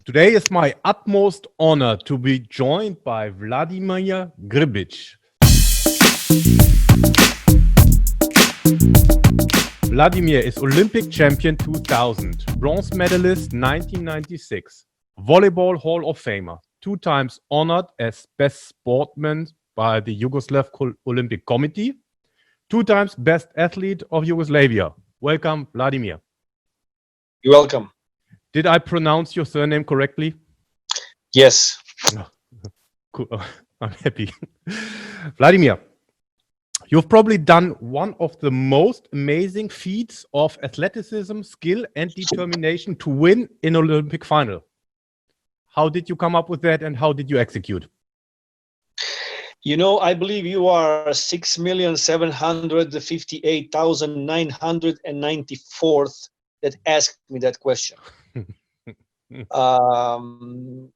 Today is my utmost honor to be joined by Vladimir Grbić. Vladimir is Olympic champion 2000, bronze medalist 1996, Volleyball Hall of Famer, 2 times honored as best sportsman by the Yugoslav Olympic Committee, 2 times best athlete of Yugoslavia. Welcome, Vladimir. You're welcome. Did I pronounce your surname correctly? Yes. Cool. I'm happy. Vladimir, you've probably done one of the most amazing feats of athleticism, skill, and determination to win an Olympic final. How did you come up with that and how did you execute? You know, I believe you are 6,758,994th that asked me that question. I'm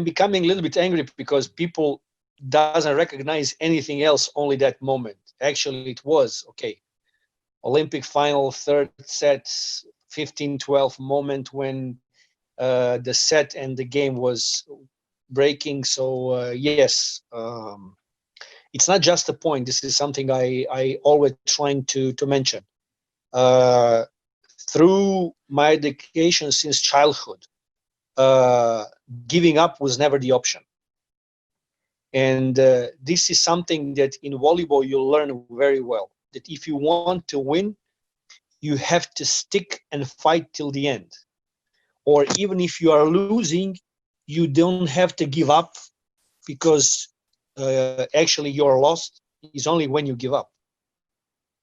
becoming a little bit angry because people doesn't recognize anything else, only that moment. Actually, it was okay. Olympic final, third set, 15-12 moment when the set and the game was breaking. So yes, it's not just a point. This is something I always trying to mention. Through my education since childhood, giving up was never the option. And this is something that in volleyball you learn very well, that if you want to win, you have to stick and fight till the end. Or even if you are losing, you don't have to give up, because actually you're lost is only when you give up.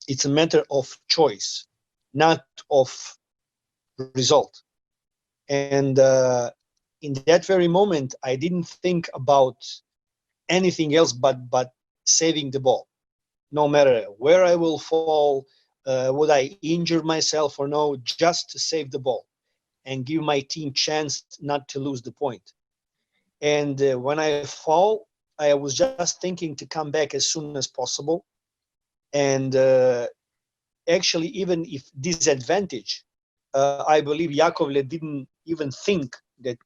It's a matter of choice, not of result. And in that very moment, I didn't think about anything else but saving the ball. No matter where I will fall, would I injure myself or no, just to save the ball and give my team chance not to lose the point. And when I fall, I was just thinking to come back as soon as possible. And actually, even if disadvantage, I believe Yakovle didn't even think that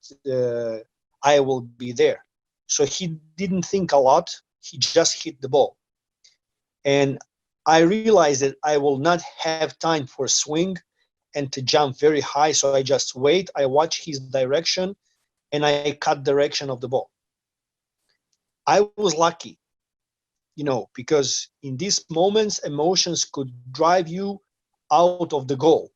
I will be there. So he didn't think a lot. He just hit the ball. And I realized that I will not have time for swing and to jump very high. So I just wait. I watch his direction and I cut direction of the ball. I was lucky, because in these moments, emotions could drive you out of the goal.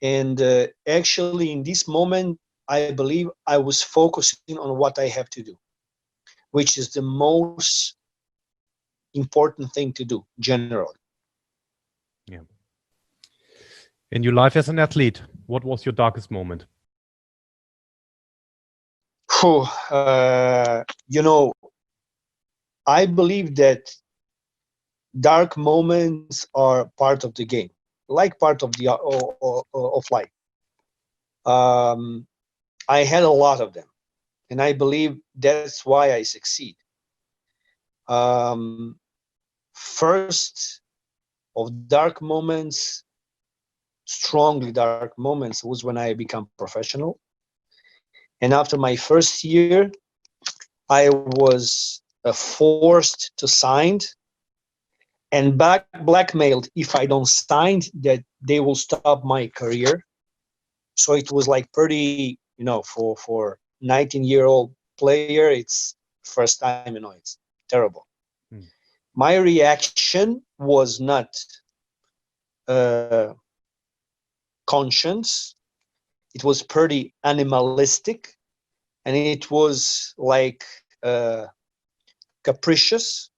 And actually, in this moment, I believe I was focusing on what I have to do, which is the most important thing to do generally. Yeah. In your life as an athlete, what was your darkest moment? I believe that dark moments are part of the game, like part of the of life. I had a lot of them, and I believe that's why I succeed. First of dark moments, strongly dark moments, was when I became professional. And after my first year, I was forced to sign and blackmailed if I don't sign that they will stop my career. So it was like pretty, for 19-year-old player, it's first time, it's terrible. My reaction was not conscious. It was pretty animalistic, and it was like capricious.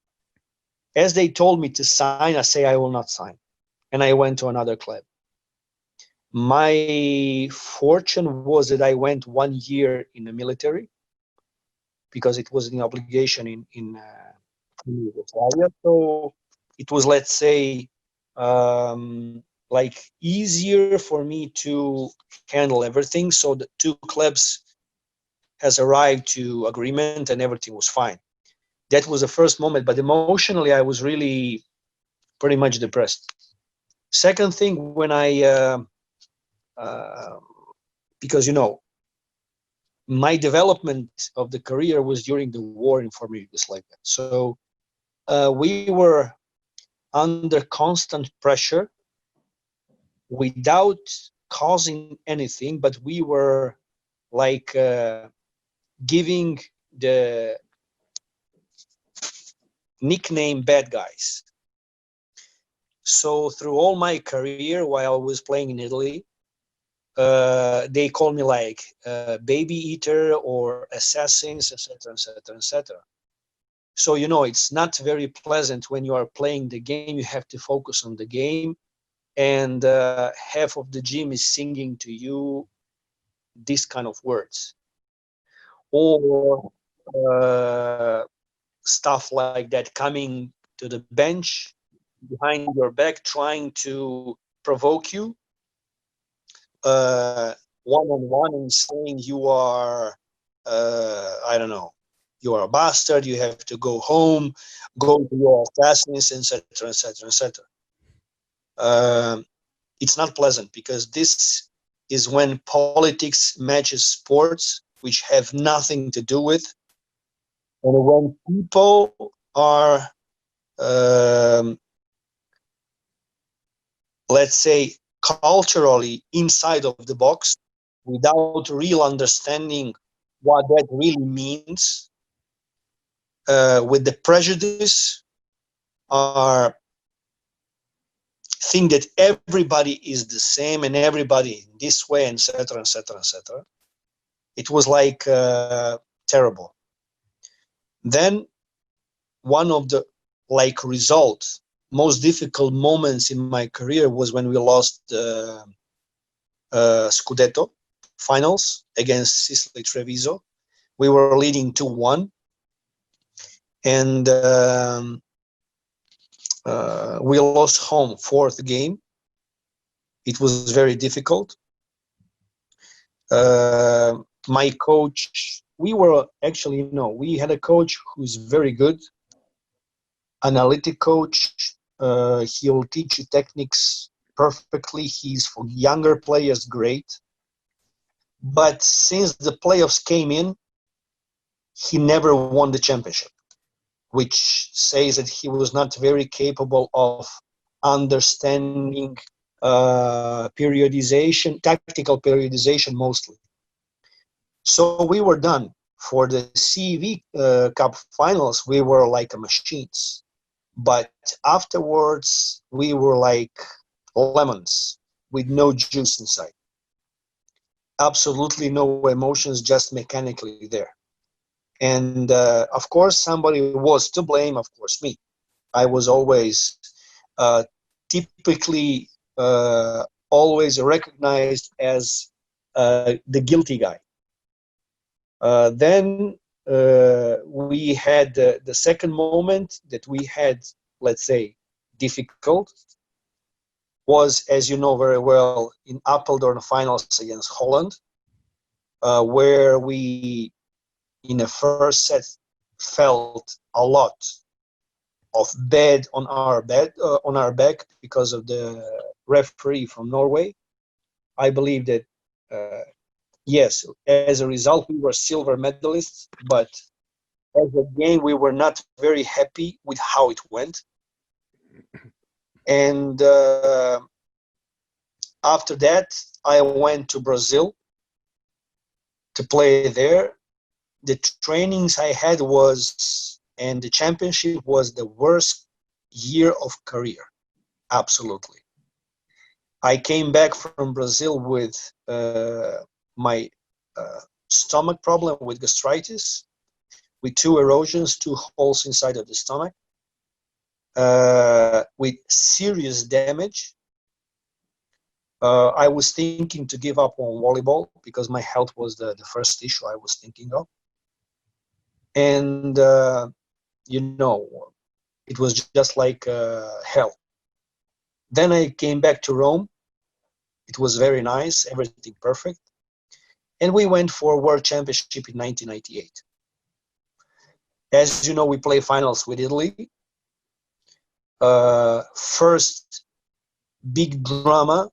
As they told me to sign, I say I will not sign, and I went to another club. My fortune was that I went 1 year in the military because it was an obligation in Yugoslavia. So it was, let's say, like easier for me to handle everything. So the 2 clubs has arrived to agreement and everything was fine. That was the first moment, but emotionally I was really pretty much depressed. Second thing, when I because my development of the career was during the war in former Yugoslavia. So we were under constant pressure without causing anything, but we were like giving the nickname bad guys. So through all my career while I was playing in Italy, they call me like baby eater or assassins, etc., etc., etc. So, you know, it's not very pleasant when you are playing the game. You have to focus on the game, and half of the gym is singing to you these kind of words, or stuff like that, coming to the bench behind your back, trying to provoke you one-on-one and saying you are, I don't know, you are a bastard, you have to go home, go to your assassins, etc., etc., etc. It's not pleasant because this is when politics matches sports, which have nothing to do with, and when people are, let's say, culturally inside of the box without real understanding what that really means, with the prejudice, are think that everybody is the same and everybody in this way, etc., etc., etc. It was like terrible. Then one of the like results, most difficult moments in my career was when we lost the Scudetto finals against Sicily Treviso. We were leading 2-1, and we lost home fourth game. It was very difficult. My coach, we were actually, we had a coach who's very good, analytic coach. He'll teach you techniques perfectly. He's for younger players great. But since the playoffs came in, he never won the championship, which says that he was not very capable of understanding periodization, tactical periodization mostly. So we were done. For the CV Cup finals, we were like machines. But afterwards, we were like lemons with no juice inside. Absolutely no emotions, just mechanically there. And of course, somebody was to blame, of course, me. I was always typically always recognized as the guilty guy. Then we had the second moment that we had, let's say, difficult, was, as you know very well, in Apeldoorn finals against Holland, where we, in the first set, felt a lot of bad on our back because of the referee from Norway. I believe that yes, as a result, we were silver medalists, but as a game, we were not very happy with how it went. And after that, I went to Brazil to play there. The trainings I had was, and the championship was the worst year of career. Absolutely. I came back from Brazil with my stomach problem, with gastritis, with 2 erosions, 2 holes inside of the stomach, with serious damage. I was thinking to give up on volleyball because my health was the first issue I was thinking of. And, it was just like hell. Then I came back to Rome. It was very nice, everything perfect. And we went for World Championship in 1998. As you know, we play finals with Italy. First big drama,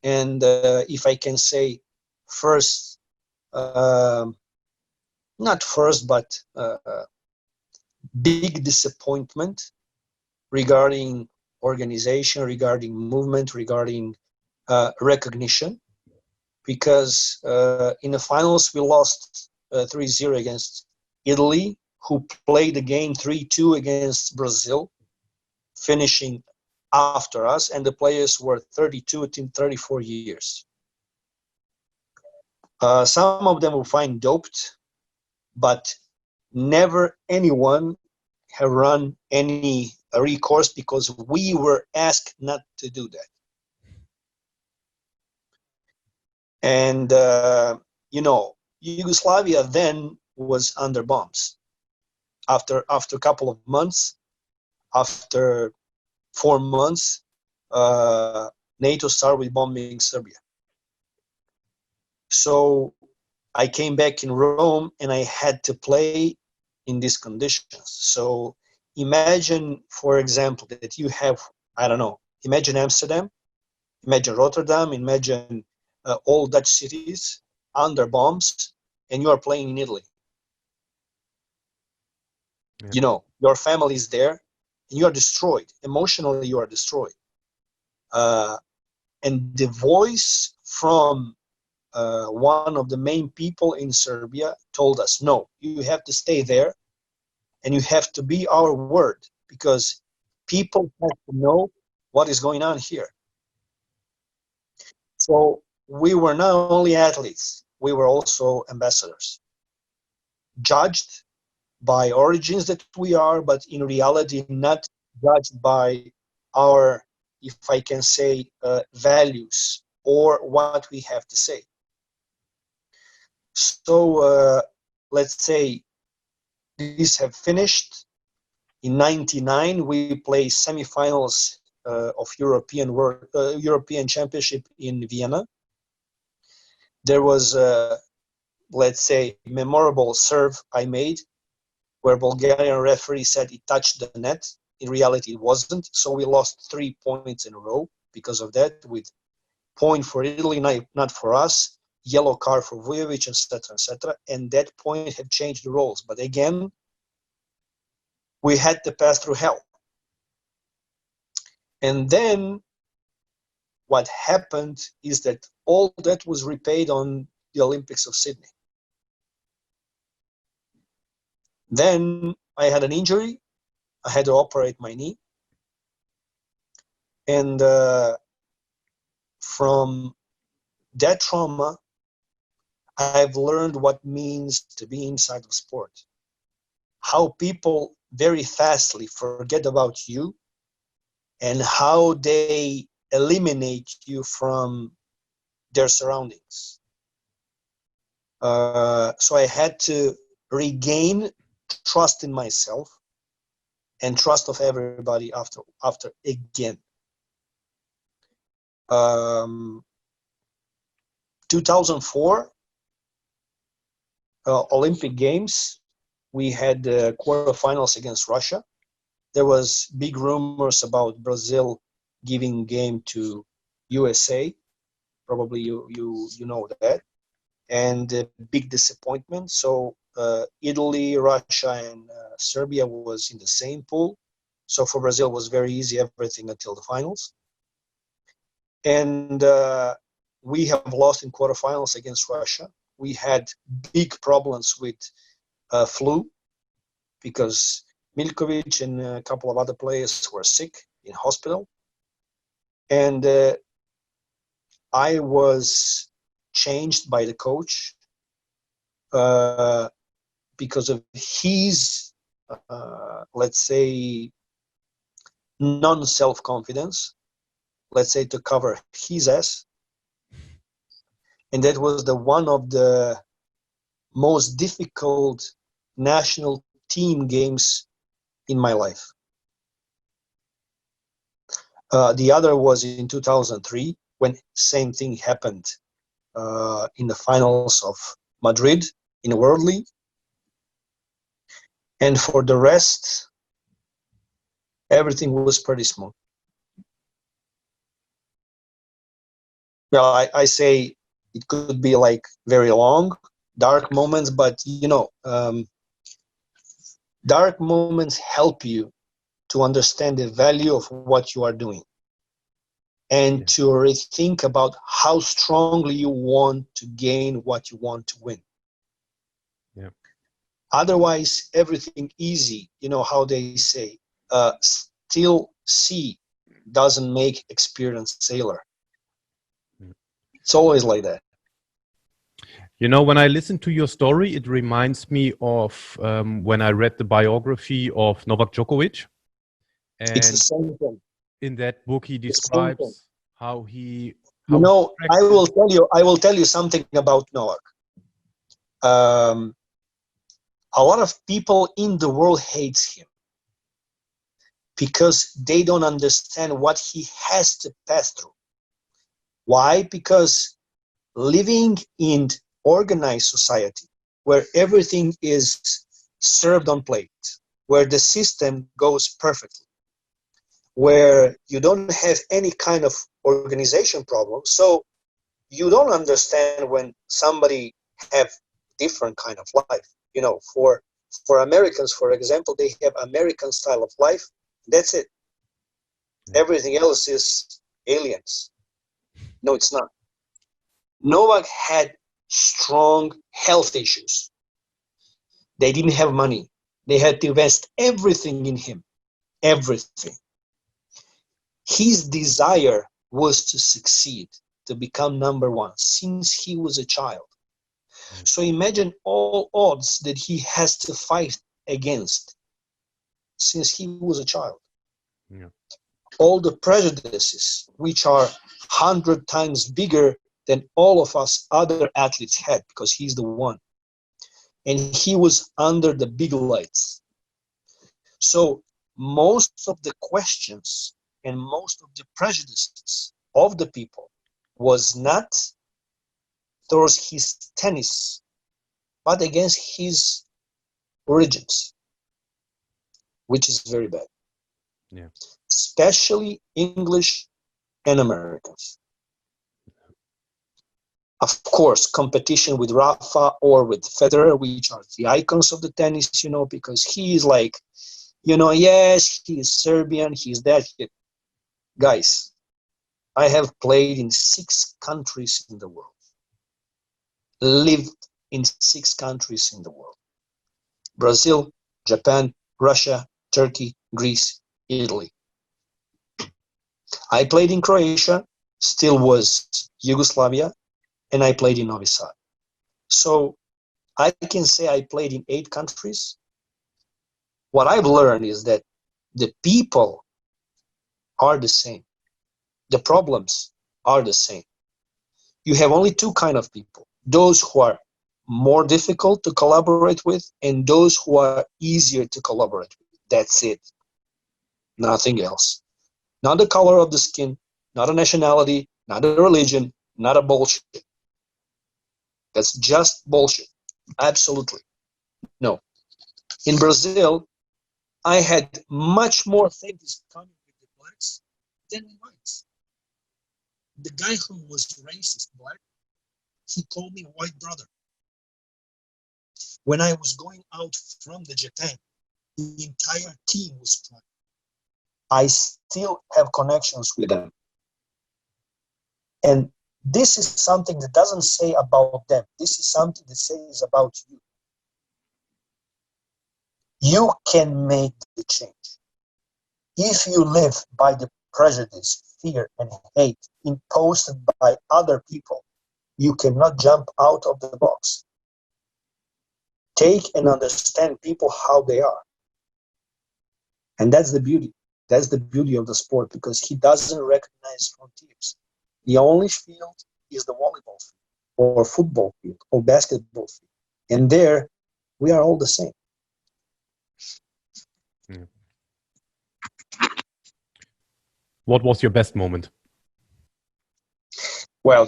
and if I can say, first not first, but big disappointment regarding organization, regarding movement, regarding recognition, because in the finals we lost 3-0 against Italy, who played the game 3-2 against Brazil, finishing after us, and the players were 32 to 34 years. Some of them were found doped, but never anyone have run any recourse because we were asked not to do that. And Yugoslavia then was under bombs. After a couple of months, after 4 months, NATO started with bombing Serbia. So I came back in Rome and I had to play in these conditions. So imagine, for example, that you have, I don't know, imagine Amsterdam, imagine Rotterdam, imagine all Dutch cities under bombs, and you are playing in Italy. Yeah. Your family is there, and you are destroyed. Emotionally, you are destroyed. And the voice from one of the main people in Serbia told us, no, you have to stay there, and you have to be our word, because people have to know what is going on here. So we were not only athletes, we were also ambassadors, judged by origins that we are, but in reality not judged by our, if I can say, values or what we have to say. So let's say these have finished. In '99, we played semifinals of European Championship in Vienna. There was let's say, memorable serve I made, where Bulgarian referee said it touched the net. In reality, it wasn't. So we lost 3 points in a row because of that, with point for Italy, not for us, yellow card for Vujovic, etc., etc. And that point had changed the roles. But again, we had to pass through hell. And then what happened is that all that was repaid on the Olympics of Sydney. Then I had an injury. I had to operate my knee. And from that trauma, I've learned what means to be inside of sport. How people very fastly forget about you and how they eliminate you from their surroundings. So I had to regain trust in myself and trust of everybody after again. 2004 Olympic Games, we had quarterfinals against Russia. There was big rumors about Brazil giving game to USA. Probably you know that. And big disappointment. So Italy, Russia, and Serbia was in the same pool. So for Brazil, it was very easy, everything until the finals. And we have lost in quarterfinals against Russia. We had big problems with flu because Milkovic and a couple of other players were sick in hospital. And I was changed by the coach because of his, let's say, non-self-confidence, let's say, to cover his ass. And that was one of the most difficult national team games in my life. The other was in 2003, when same thing happened in the finals of Madrid in the World League. And for the rest, everything was pretty smooth. Well, I say it could be like very long, dark moments, but dark moments help you to understand the value of what you are doing and to rethink about how strongly you want to gain what you want to win. Yeah. Otherwise, everything easy, how they say, still sea doesn't make experienced sailor. It's always like that. When I listen to your story, it reminds me of when I read the biography of Novak Djokovic. And it's the same thing. In that book, he describes how he. I will tell you something about Novak. A lot of people in the world hates him because they don't understand what he has to pass through. Why? Because living in organized society where everything is served on plate, where the system goes perfectly, where you don't have any kind of organization problem, so you don't understand when somebody have different kind of life. For Americans, for example, they have American style of life. That's it. Everything else is aliens. No, it's not. Novak had strong health issues. They didn't have money. They had to invest everything in him. Everything. His desire was to succeed, to become number one since he was a child. So imagine all odds that he has to fight against since he was a child. Yeah. All the prejudices, which are 100 times bigger than all of us other athletes had, because he's the one. And he was under the big lights. So most of the questions and most of the prejudices of the people was not towards his tennis, but against his origins, which is very bad. Yeah. Especially English and Americans. Of course, competition with Rafa or with Federer, which are the icons of the tennis, because he is like, yes, he is Serbian, he's that. Guys, I have played in 6 countries in the world, lived in 6 countries in the world: Brazil, Japan, Russia, Turkey, Greece, Italy. I played in Croatia, still was Yugoslavia, and I played in Novi Sad. So I can say I played in 8 countries. What I've learned is that the people are the same. The problems are the same. You have only 2 kind of people: those who are more difficult to collaborate with and those who are easier to collaborate with. That's it. Nothing else. Not the color of the skin, not a nationality, not a religion, not a bullshit. That's just bullshit. Absolutely. No. In Brazil, I had much more things coming with the blacks than the whites. The guy who was racist black, he called me white brother. When I was going out from the Japan, the entire team was crying. I still have connections with them. And this is something that doesn't say about them. This is something that says about you. You can make the change. If you live by the prejudice, fear, and hate imposed by other people, you cannot jump out of the box. Take and understand people how they are. And that's the beauty. That's the beauty of the sport, because he doesn't recognize frontiers. The only field is the volleyball field, or football field, or basketball field. And there, we are all the same. Yeah. What was your best moment? Well,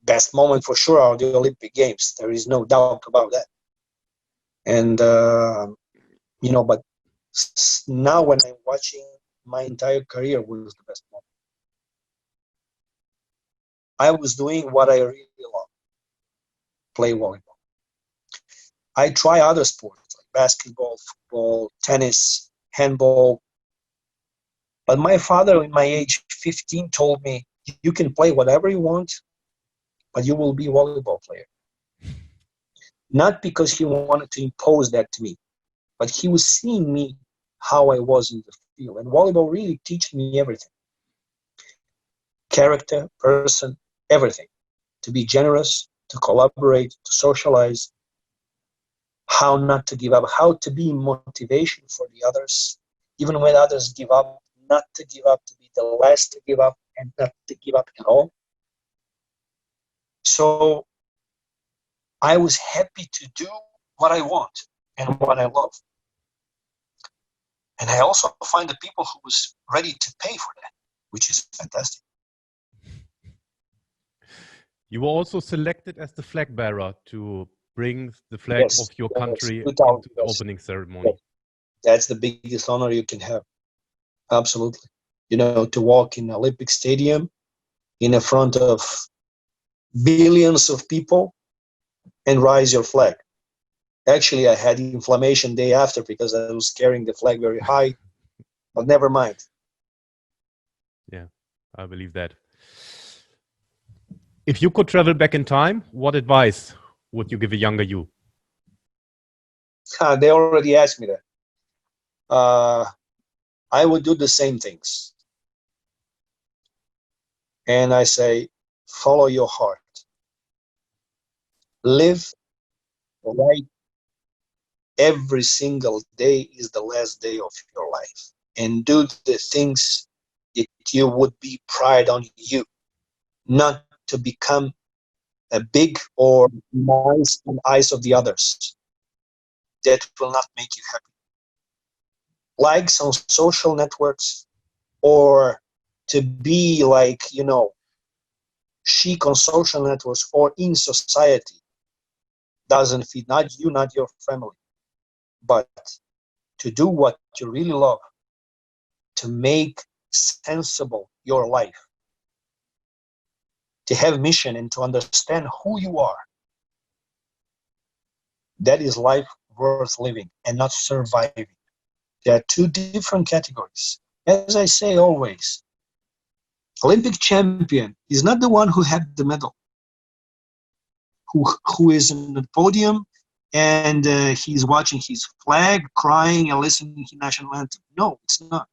best moment for sure are the Olympic Games. There is no doubt about that. And, but now when I'm watching, my entire career was the best moment. I was doing what I really love, play volleyball. I try other sports like basketball, football, tennis, handball. But my father, in my age 15, told me, you can play whatever you want, but you will be a volleyball player. Not because he wanted to impose that to me, but he was seeing me how I was in the field. And volleyball really teach me everything. Character, person, everything. To be generous, to collaborate, to socialize, how not to give up, how to be motivation for the others, even when others give up, not to give up, to be the last to give up and not to give up at all. So I was happy to do what I want and what I love. And I also find the people who was ready to pay for that, which is fantastic. You were also selected as the flag bearer to bring the flag of your country into the opening ceremony. Yes. That's the biggest honor you can have. Absolutely. You know, to walk in Olympic Stadium in front of billions of people and raise your flag. Actually, I had inflammation day after because I was carrying the flag very high, but never mind. Yeah, I believe that. If you could travel back in time, what advice would you give a younger you? They already asked me that. I would do the same things. And I say, follow your heart. Live right. Every single day is the last day of your life. And do the things that you would be pride on you, not to become a big or nice in the eyes of the others. That will not make you happy. Likes on social networks or to be like, chic on social networks or in society doesn't fit not you, not your family. But to do what you really love, to make sensible your life, to have mission and to understand who you are, that is life worth living and not surviving. There are two different categories. As I say always, Olympic champion is not the one who had the medal, who is on the podium and he's watching his flag, crying and listening to the national anthem. No, it's not.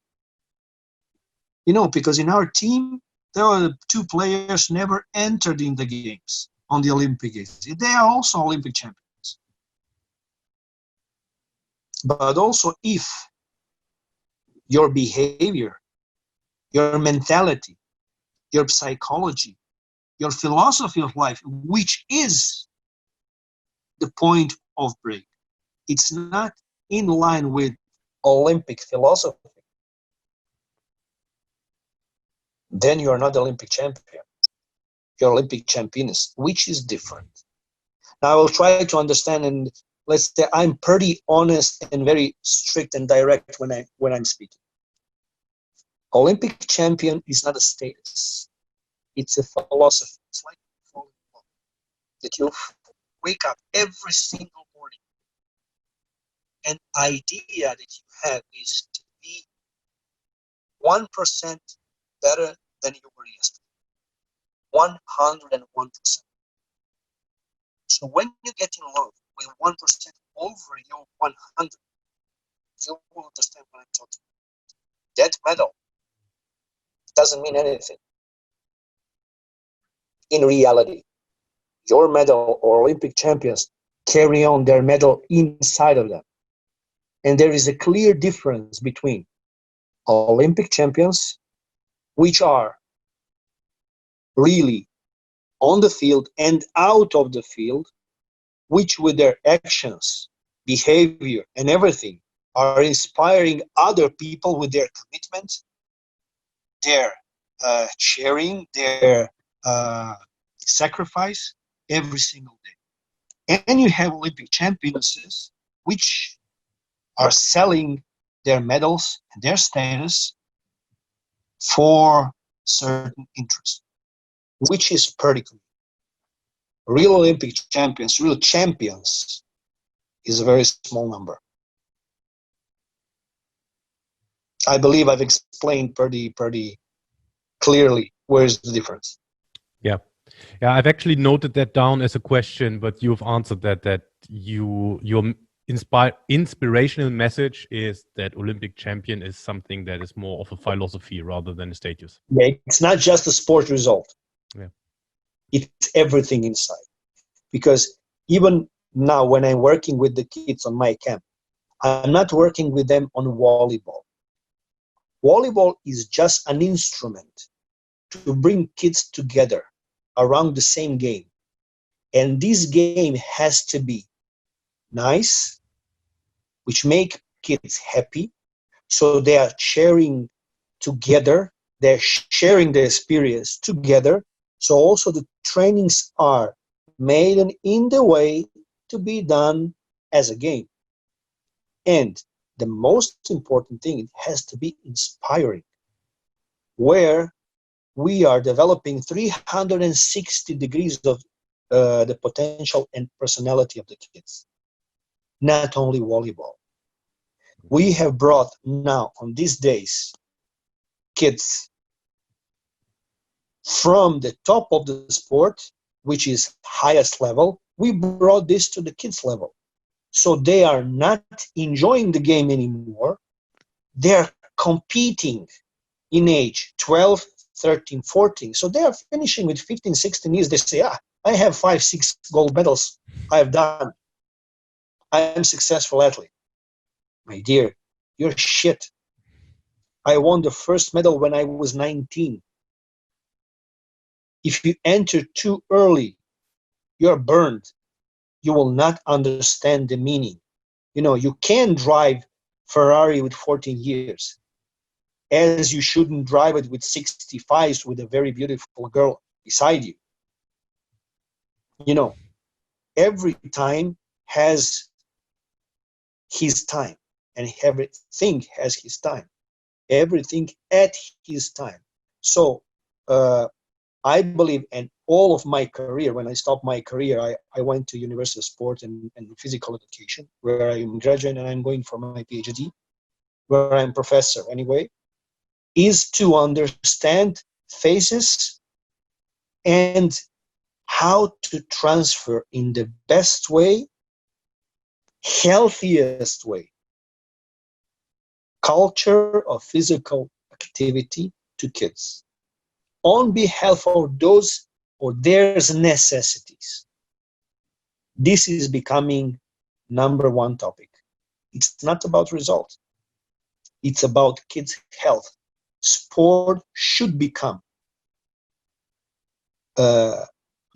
Because in our team, there are two players never entered in the games, on the Olympic Games. They are also Olympic champions. But also if your behavior, your mentality, your psychology, your philosophy of life, which is the point of break, it's not in line with Olympic philosophy, then you are not Olympic champion. You're Olympic championess, which is different. Now I will try to understand, and let's say I'm pretty honest and very strict and direct when I'm speaking. Olympic champion is not a status. It's a philosophy. It's like that you wake up every single morning. An idea that you have is to be 1% better than you were yesterday. 101%. So when you get in love with 1% over your 100, you will understand what I'm talking about. That medal doesn't mean anything. In reality, your medal or Olympic champions carry on their medal inside of them. And there is a clear difference between Olympic champions, which are really on the field and out of the field, which with their actions, behavior, and everything are inspiring other people with their commitment, their sharing, their sacrifice every single day. And you have Olympic champions, which are selling their medals and their status for certain interest, which is pretty cool. Real Olympic champions, real champions, is a very small number. I believe I've explained pretty clearly where's the difference. Yeah. Yeah, I've actually noted that down as a question, but you've answered that your inspirational message is that Olympic champion is something that is more of a philosophy rather than a status. Yeah, it's not just a sport result. Yeah. It's everything inside. Because even now when I'm working with the kids on my camp, I'm not working with them on volleyball. Volleyball is just an instrument to bring kids together around the same game. And this game has to be nice, which make kids happy. So they are sharing together, they're sharing the experience together. So also the trainings are made in the way to be done as a game. And the most important thing, it has to be inspiring, where we are developing 360 degrees of the potential and personality of the kids, not only volleyball. We have brought now on these days kids from the top of the sport, which is highest level. We brought this to the kids level. So they are not enjoying the game anymore. They're competing in age 12, 13, 14. So they are finishing with 15, 16 years. They say, I have 5, 6 gold medals I have done. I am successful athlete. My dear, you're shit. I won the first medal when I was 19. If you enter too early, you're burned. You will not understand the meaning. You can drive Ferrari with 14 years, as you shouldn't drive it with 65 with a very beautiful girl beside you. Every time has his time, and everything has his time. Everything at his time. So I believe, and all of my career, when I stopped my career, I went to University of Sport and Physical Education, where I'm graduate and I'm going for my PhD, where I'm professor anyway, is to understand phases and how to transfer in the best way, healthiest way, culture of physical activity to kids on behalf of those or their necessities. This is becoming number one topic. It's not about results. It's about kids' health. Sport should become a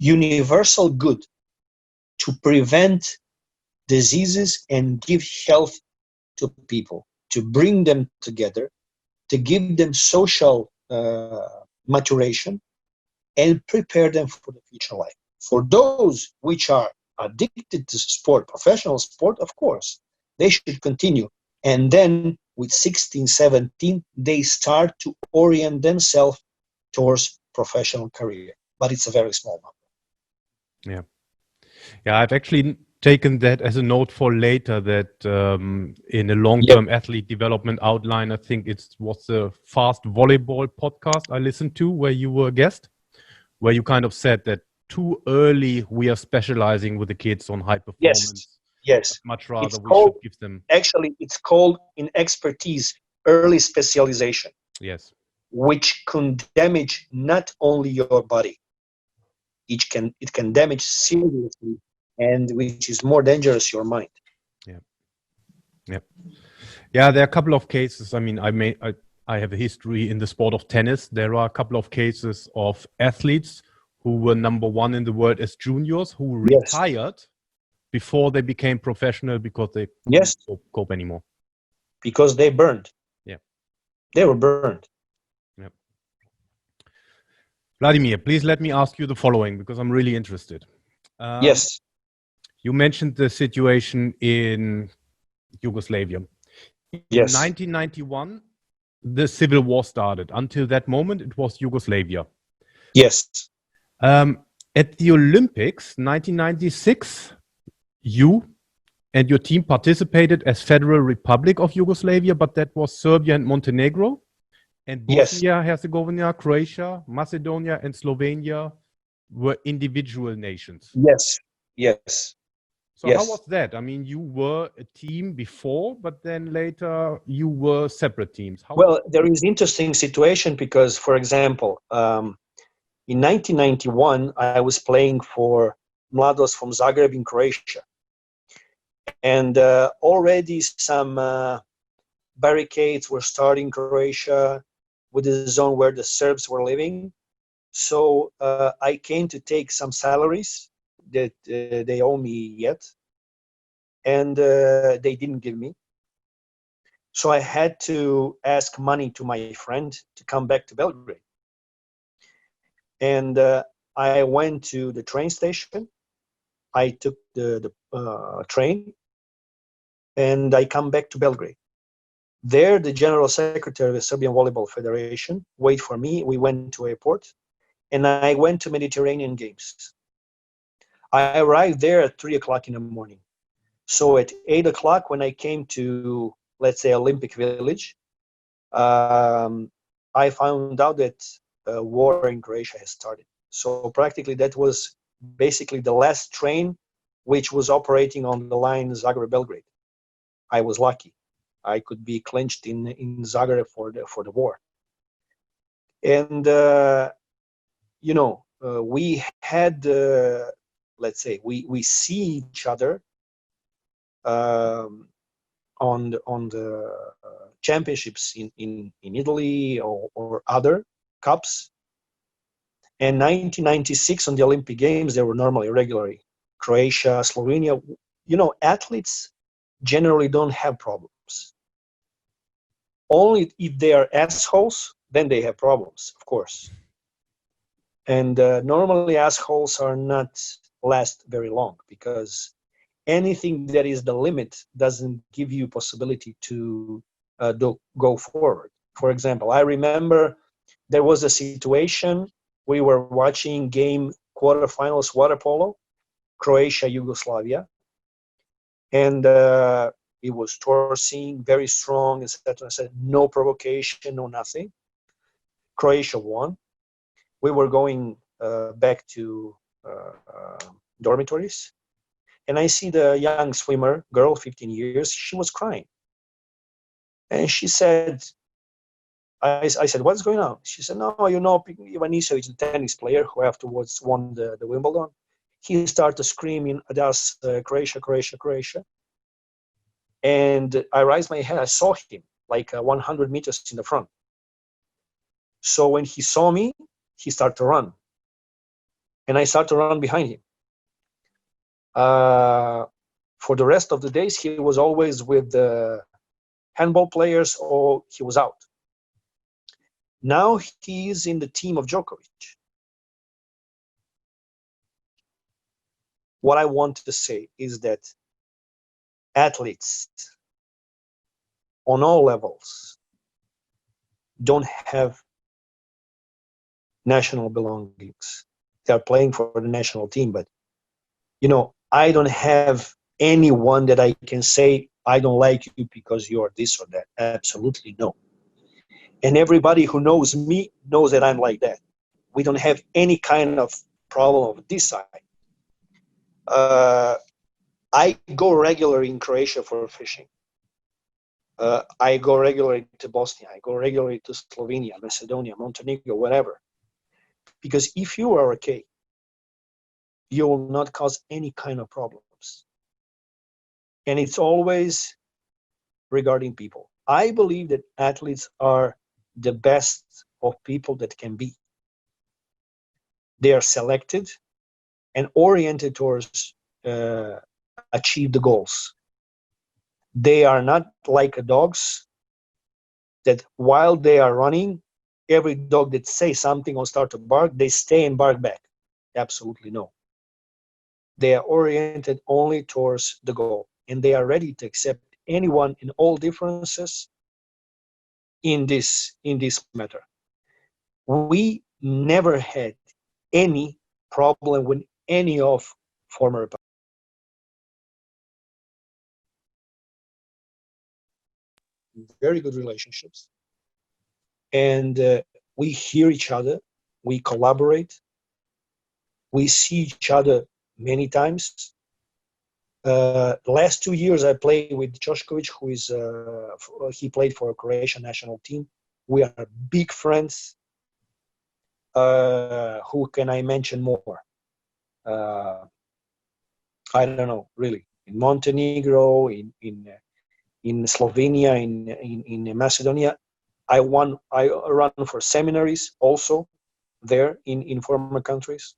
universal good to prevent diseases and give health to people, to bring them together, to give them social maturation, and prepare them for the future life. For those which are addicted to sport, professional sport, of course, they should continue. And then with 16, 17, they start to orient themselves towards professional career. But it's a very small number. Yeah, I've actually taken that as a note for later, that in a long-term athlete development outline, I think it was the Fast Volleyball podcast I listened to, where you were a guest, where you kind of said that too early we are specializing with the kids on high performance. Yes. Much rather we should give them. Actually, it's called in expertise early specialization. Yes. Which can damage not only your body, it can damage seriously, and which is more dangerous, your mind. Yeah, there are a couple of cases. I mean, I have a history in the sport of tennis. There are a couple of cases of athletes who were number one in the world as juniors who retired before they became professional because they couldn't cope anymore. Because they burned. Yeah. They were burned. Yeah. Vladimir, please let me ask you the following, because I'm really interested. Yes. You mentioned the situation in Yugoslavia. Yes. In 1991, the civil war started. Until that moment, it was Yugoslavia. Yes. At the Olympics, 1996, you And your team participated as Federal Republic of Yugoslavia, but that was Serbia and Montenegro. And Yes. Bosnia, Herzegovina, Croatia, Macedonia, and Slovenia were individual nations. Yes. Yes. So how was that? I mean, you were a team before, but then later you were separate teams. Well, there is interesting situation because, for example, in 1991, I was playing for Mladost from Zagreb in Croatia. And already some barricades were starting in Croatia with the zone where the Serbs were living. So I came to take some salaries that they owe me yet. And they didn't give me. So I had to ask money to my friend to come back to Belgrade. And I went to the train station. I took the train and I come back to Belgrade. There, the general secretary of the Serbian Volleyball Federation waited for me. We went to airport and I went to Mediterranean Games. I arrived there at 3 o'clock in the morning. So at 8 o'clock, when I came to, let's say, Olympic Village, I found out that war in Croatia has started. So practically that was basically the last train which was operating on the line Zagreb-Belgrade. I was lucky. I could be clinched in Zagreb for the war. And, we had, let's say, we see each other on the championships in Italy or other cups. And 1996 on the Olympic Games, they were normally regularly. Croatia, Slovenia, athletes generally don't have problems. Only if they are assholes, then they have problems, of course. And normally assholes are not last very long because anything that is the limit doesn't give you possibility to go forward. For example, I remember there was a situation, we were watching game quarterfinals water polo, Croatia, Yugoslavia, and it was torsing, very strong, etc. I said, no provocation, no nothing. Croatia won. We were going back to dormitories. And I see the young swimmer, girl, 15 years, she was crying. And she said, I said, what's going on? She said, no, Ivan Isovic, the tennis player who afterwards won the Wimbledon, he started screaming at us, Croatia, Croatia, Croatia. And I raised my head, I saw him like 100 meters in the front. So when he saw me, he started to run. And I started to run behind him. For the rest of the days, he was always with the handball players or he was out. Now he is in the team of Djokovic. What I want to say is that athletes on all levels don't have national belongings. They are playing for the national team, but I don't have anyone that I can say, I don't like you because you're this or that. Absolutely no. And everybody who knows me knows that I'm like that. We don't have any kind of problem of this side. I go regularly in Croatia for fishing. I go regularly to Bosnia. I go regularly to Slovenia, Macedonia, Montenegro, whatever. Because if you are okay, you will not cause any kind of problems. And it's always regarding people. I believe that athletes are the best of people that can be. They are selected and oriented towards achieve the goals. They are not like dogs that while they are running, every dog that says something or start to bark, they stay and bark back. Absolutely no. They are oriented only towards the goal, and they are ready to accept anyone in all differences in this matter. We never had any problem with any of former very good relationships. And we hear each other, we collaborate, we see each other many times. Last 2 years I played with Jošković, who is he played for a Croatian national team. We are big friends. Who can I mention more? I don't know, really. In Montenegro, in Slovenia, in Macedonia, I run for seminaries also there in former countries.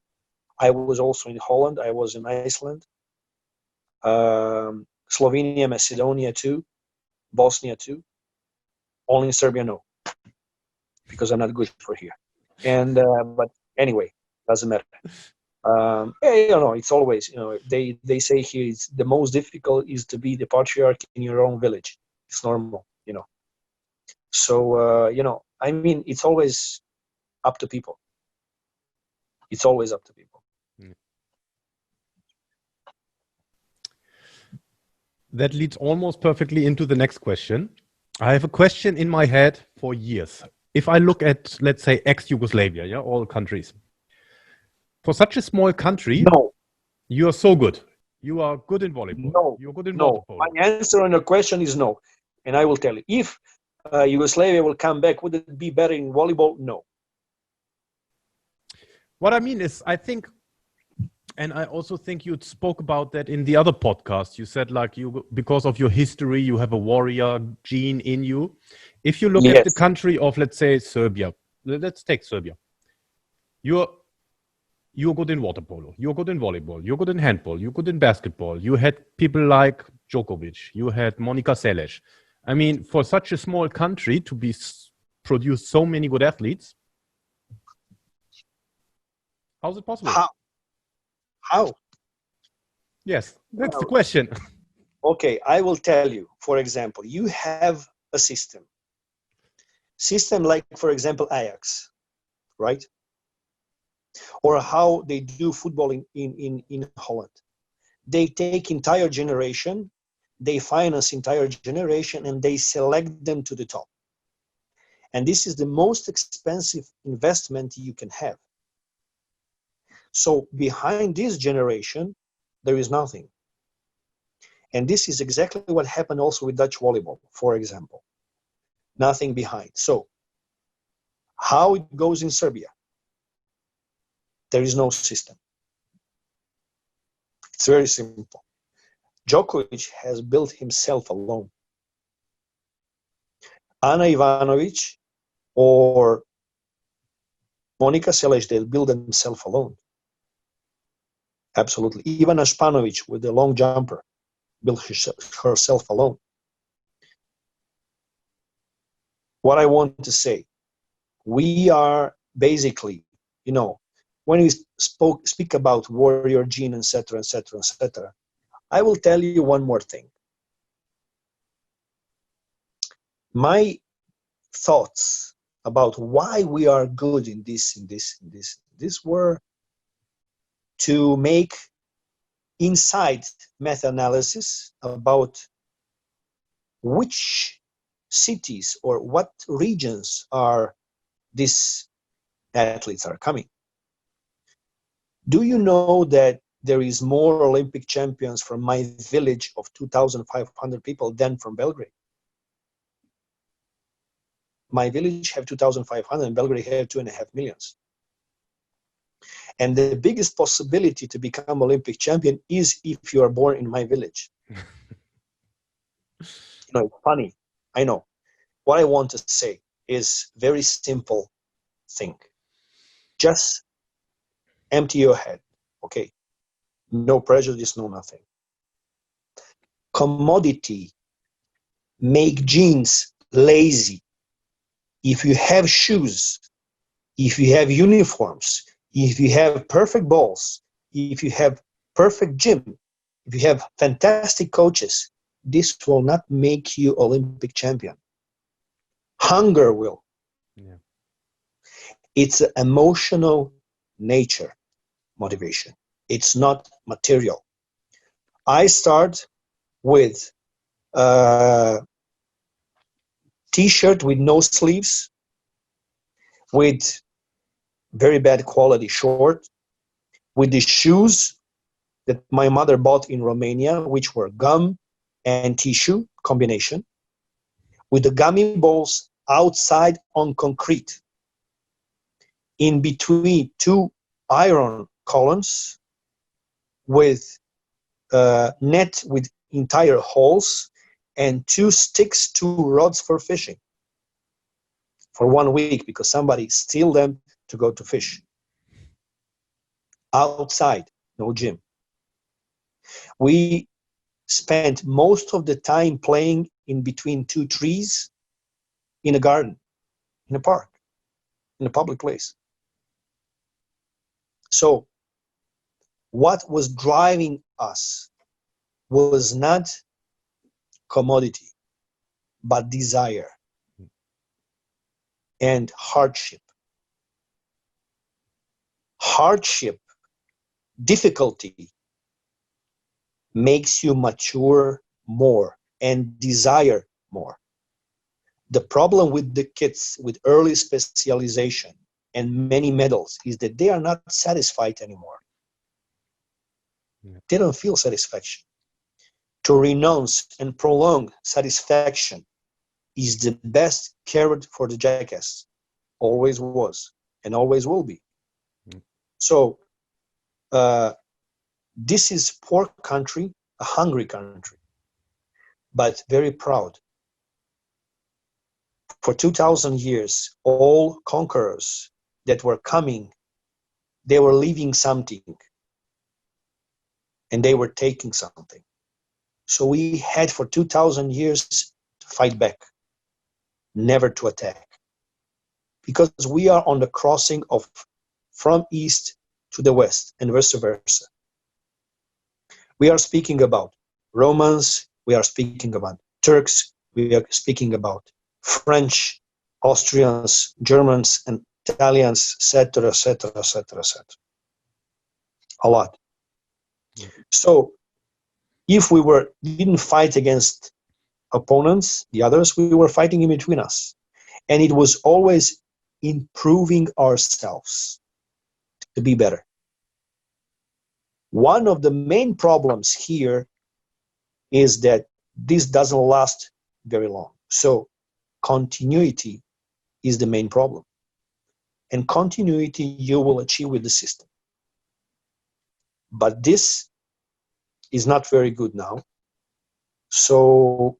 I was also in Holland. I was in Iceland, Slovenia, Macedonia too, Bosnia too. Only in Serbia, no, because I'm not good for here. And but anyway, doesn't matter. It's always, they say here it's the most difficult is to be the patriarch in your own village. It's normal, So, I mean, it's always up to people. It's always up to people. That leads almost perfectly into the next question. I have a question in my head for years. If I look at, let's say, ex-Yugoslavia, all countries. For such a small country, no, you are so good. You are good in volleyball. No, You're good in no. water polo. My answer on your question is no. And I will tell you, if Yugoslavia will come back, would it be better in volleyball? No. What I mean is, I think, and I also think you spoke about that in the other podcast. You said because of your history, you have a warrior gene in you. If you look at the country of, let's say, Serbia, let's take Serbia. You're good in water polo. You're good in volleyball. You're good in handball. You're good in basketball. You had people like Djokovic. You had Monica Seles. I mean, for such a small country to produce so many good athletes, how's it possible? How? Yes, that's the question. Okay, I will tell you. For example, you have a system like, for example, Ajax, right? Or how they do football in Holland. They take entire generation, they finance entire generation, and they select them to the top. And this is the most expensive investment you can have. So behind this generation, there is nothing. And this is exactly what happened also with Dutch volleyball, for example. Nothing behind. So how it goes in Serbia? There is no system. It's very simple. Djokovic has built himself alone. Ana Ivanovic or Monica Seles, they build themselves alone. Absolutely. Ivana Španović with the long jumper built herself alone. What I want to say, we are basically, when we speak about warrior gene, etc., etc., etc., I will tell you one more thing. My thoughts about why we are good in this were to make inside meta-analysis about which cities or what regions are these athletes are coming. Do you know that there is more Olympic champions from my village of 2,500 people than from Belgrade? My village have 2,500 and Belgrade have 2.5 million. And the biggest possibility to become Olympic champion is if you are born in my village. It's funny. I know. What I want to say is very simple thing. Just empty your head. Okay. No prejudice, no nothing. Commodity make genes lazy. If you have shoes, if you have uniforms, if you have perfect balls, if you have perfect gym, if you have fantastic coaches, this will not make you Olympic champion. Hunger will. Yeah. It's an emotional nature motivation. It's not material. I start with t-shirt with no sleeves, with very bad quality short, with the shoes that my mother bought in Romania, which were gum and tissue combination, with the gummy balls outside on concrete, in between two iron columns, with a net with entire holes, and two sticks, two rods for fishing for 1 week, because somebody steal them to go to fish. Outside, no gym. We spent most of the time playing in between two trees in a garden, in a park, in a public place. So what was driving us was not commodity, but desire and hardship. Hardship, difficulty, makes you mature more and desire more. The problem with the kids with early specialization and many medals is that they are not satisfied anymore. They don't feel satisfaction. To renounce and prolong satisfaction is the best carrot for the jackass. Always was and always will be. So this is poor country, a hungry country, but very proud. For 2,000 years, all conquerors that were coming, they were leaving something and they were taking something. So we had for 2,000 years to fight back, never to attack. Because we are on the crossing of from east to the west and vice versa. We are speaking about Romans, we are speaking about Turks, we are speaking about French, Austrians, Germans, and Italians, etc., etc., etc., etc. A lot. So if we didn't fight against opponents, the others, we were fighting in between us. And it was always improving ourselves to be better. One of the main problems here is that this doesn't last very long. So continuity is the main problem. And continuity you will achieve with the system. But this is not very good now. So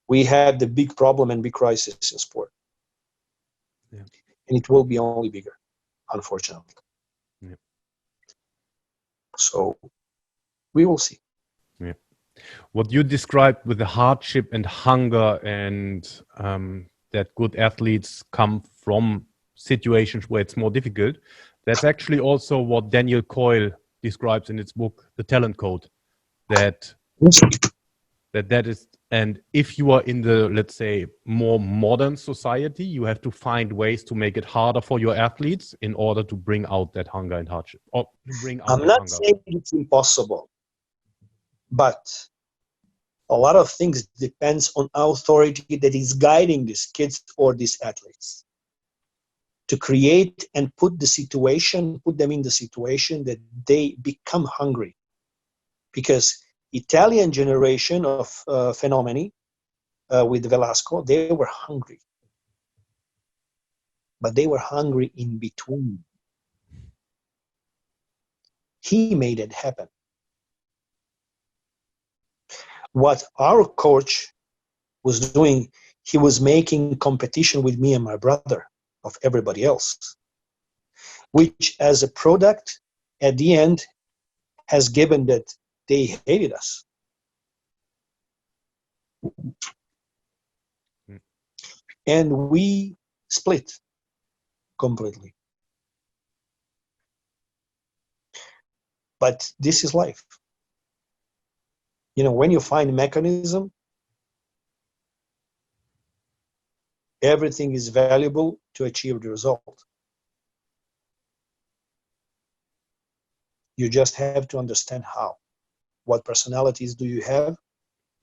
we have the big problem and big crisis in sport. Yeah. And it will be only bigger, unfortunately. Yeah. So we will see. Yeah. What you described with the hardship and hunger and that good athletes come from situations where it's more difficult, that's actually also what Daniel Coyle describes in his book, The Talent Code, that is, and if you are in the, let's say, more modern society, you have to find ways to make it harder for your athletes in order to bring out that hunger and hardship. Or to bring out I'm not saying it's impossible, but a lot of things depends on authority that is guiding these kids or these athletes to create and put them in the situation that they become hungry. Because Italian generation of phenomena with Velasco, they were hungry. But they were hungry in between. He made it happen. What our coach was doing, he was making competition with me and my brother of everybody else, which as a product at the end has given that they hated us. And we split completely. But this is life. You know, when you find a mechanism, everything is valuable to achieve the result. You just have to understand how. What personalities do you have,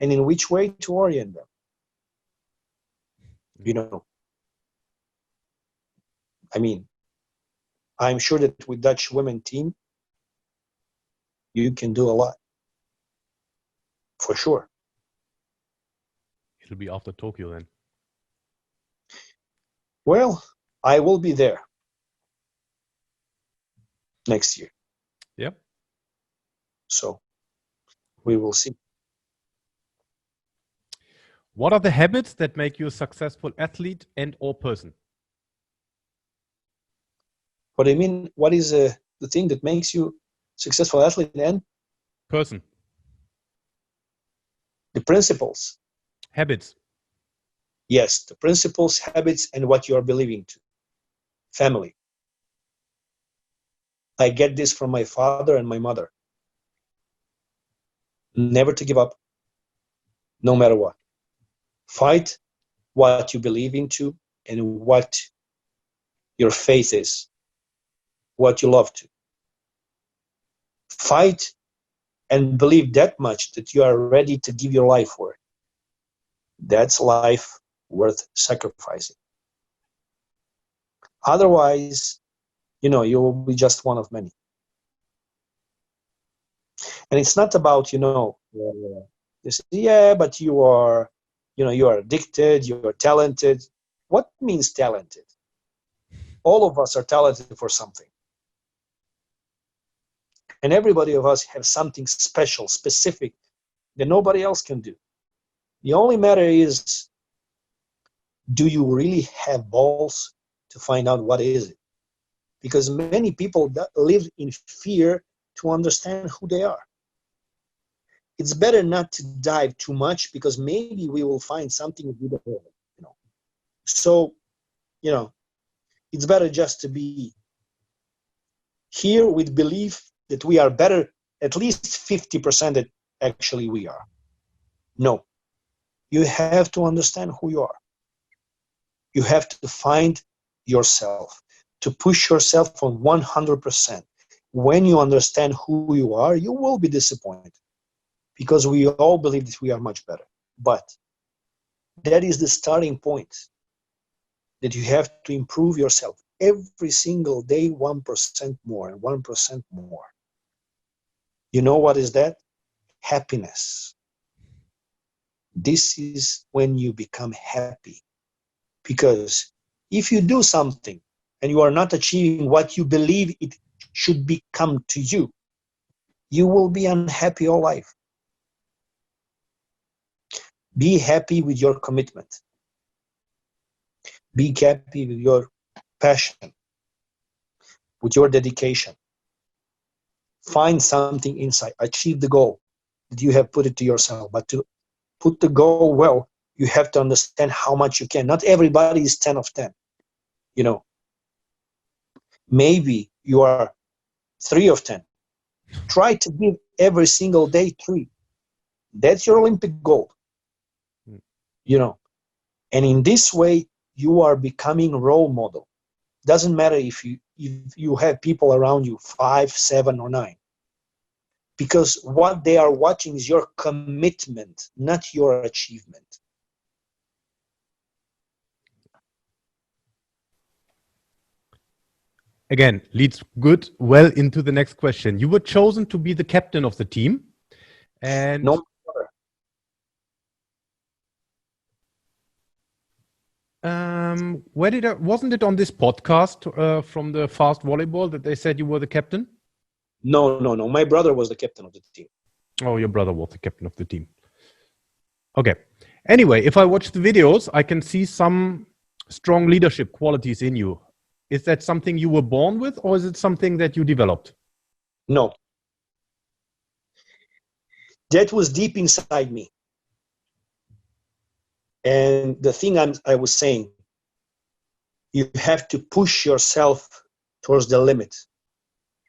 and in which way to orient them. You know, I mean, I'm sure that with Dutch women team, you can do a lot, for sure. It'll be after Tokyo then. Well, I will be there next year. Yeah. So we will see. What are the habits that make you a successful athlete and or person? What do you mean? What is the thing that makes you successful athlete and Person. the principles? Habits. Yes, the principles, habits, and what you are believing to. Family. I get this from my father and my mother. Never to give up, no matter what. Fight what you believe into and what your faith is, what you love to. Fight and believe that much that you are ready to give your life for it. That's life worth sacrificing. Otherwise, you know, you will be just one of many. And it's not about, you know, this, yeah, but you are, you know, you are addicted, you are talented. What means talented? All of us are talented for something. And everybody of us have something special, specific, that nobody else can do. The only matter is, do you really have balls to find out what is it? Because many people that live in fear to understand who they are. It's better not to dive too much because maybe we will find something we don't know, you know. So, you know, it's better just to be here with belief that we are better, at least 50% that actually we are. No, you have to understand who you are. You have to find yourself, to push yourself on 100%. When you understand who you are, you will be disappointed because we all believe that we are much better. But that is the starting point, that you have to improve yourself every single day 1% more and 1% more. You know what is that? Happiness. This is when you become happy. Because if you do something and you are not achieving what you believe it should become to you, you will be unhappy all life. Be happy with your commitment. Be happy with your passion, with your dedication. Find something inside. Achieve the goal that you have put it to yourself. But to put the goal well, you have to understand how much you can. Not everybody is 10 of 10. You know, maybe you are 3 of 10. Try to give every single day 3. That's your Olympic goal. You know, and in this way, you are becoming a role model. Doesn't matter if you have people around you 5, 7, or 9, because what they are watching is your commitment, not your achievement. Again, leads well into the next question. You were chosen to be the captain of the team, and No, wasn't it on this podcast from the Fast Volleyball that they said you were the captain? no. My brother was the captain of the team. Oh, your brother was the captain of the team. Okay. Anyway, if I watch the videos, I can see some strong leadership qualities in you. Is that something you were born with, or is it something that you developed? No. That was deep inside me. And the thing I was saying, you have to push yourself towards the limit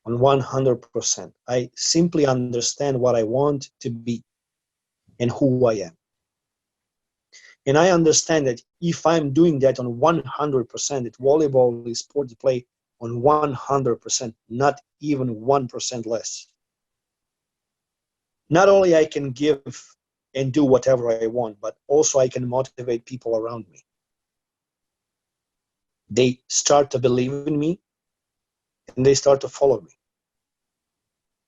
on 100%. I simply understand what I want to be and who I am. And I understand that if I'm doing that on 100%, that volleyball is sport to play on 100%, not even 1% less. Not only I can give and do whatever I want, but also I can motivate people around me. they start to believe in me, and they start to follow me.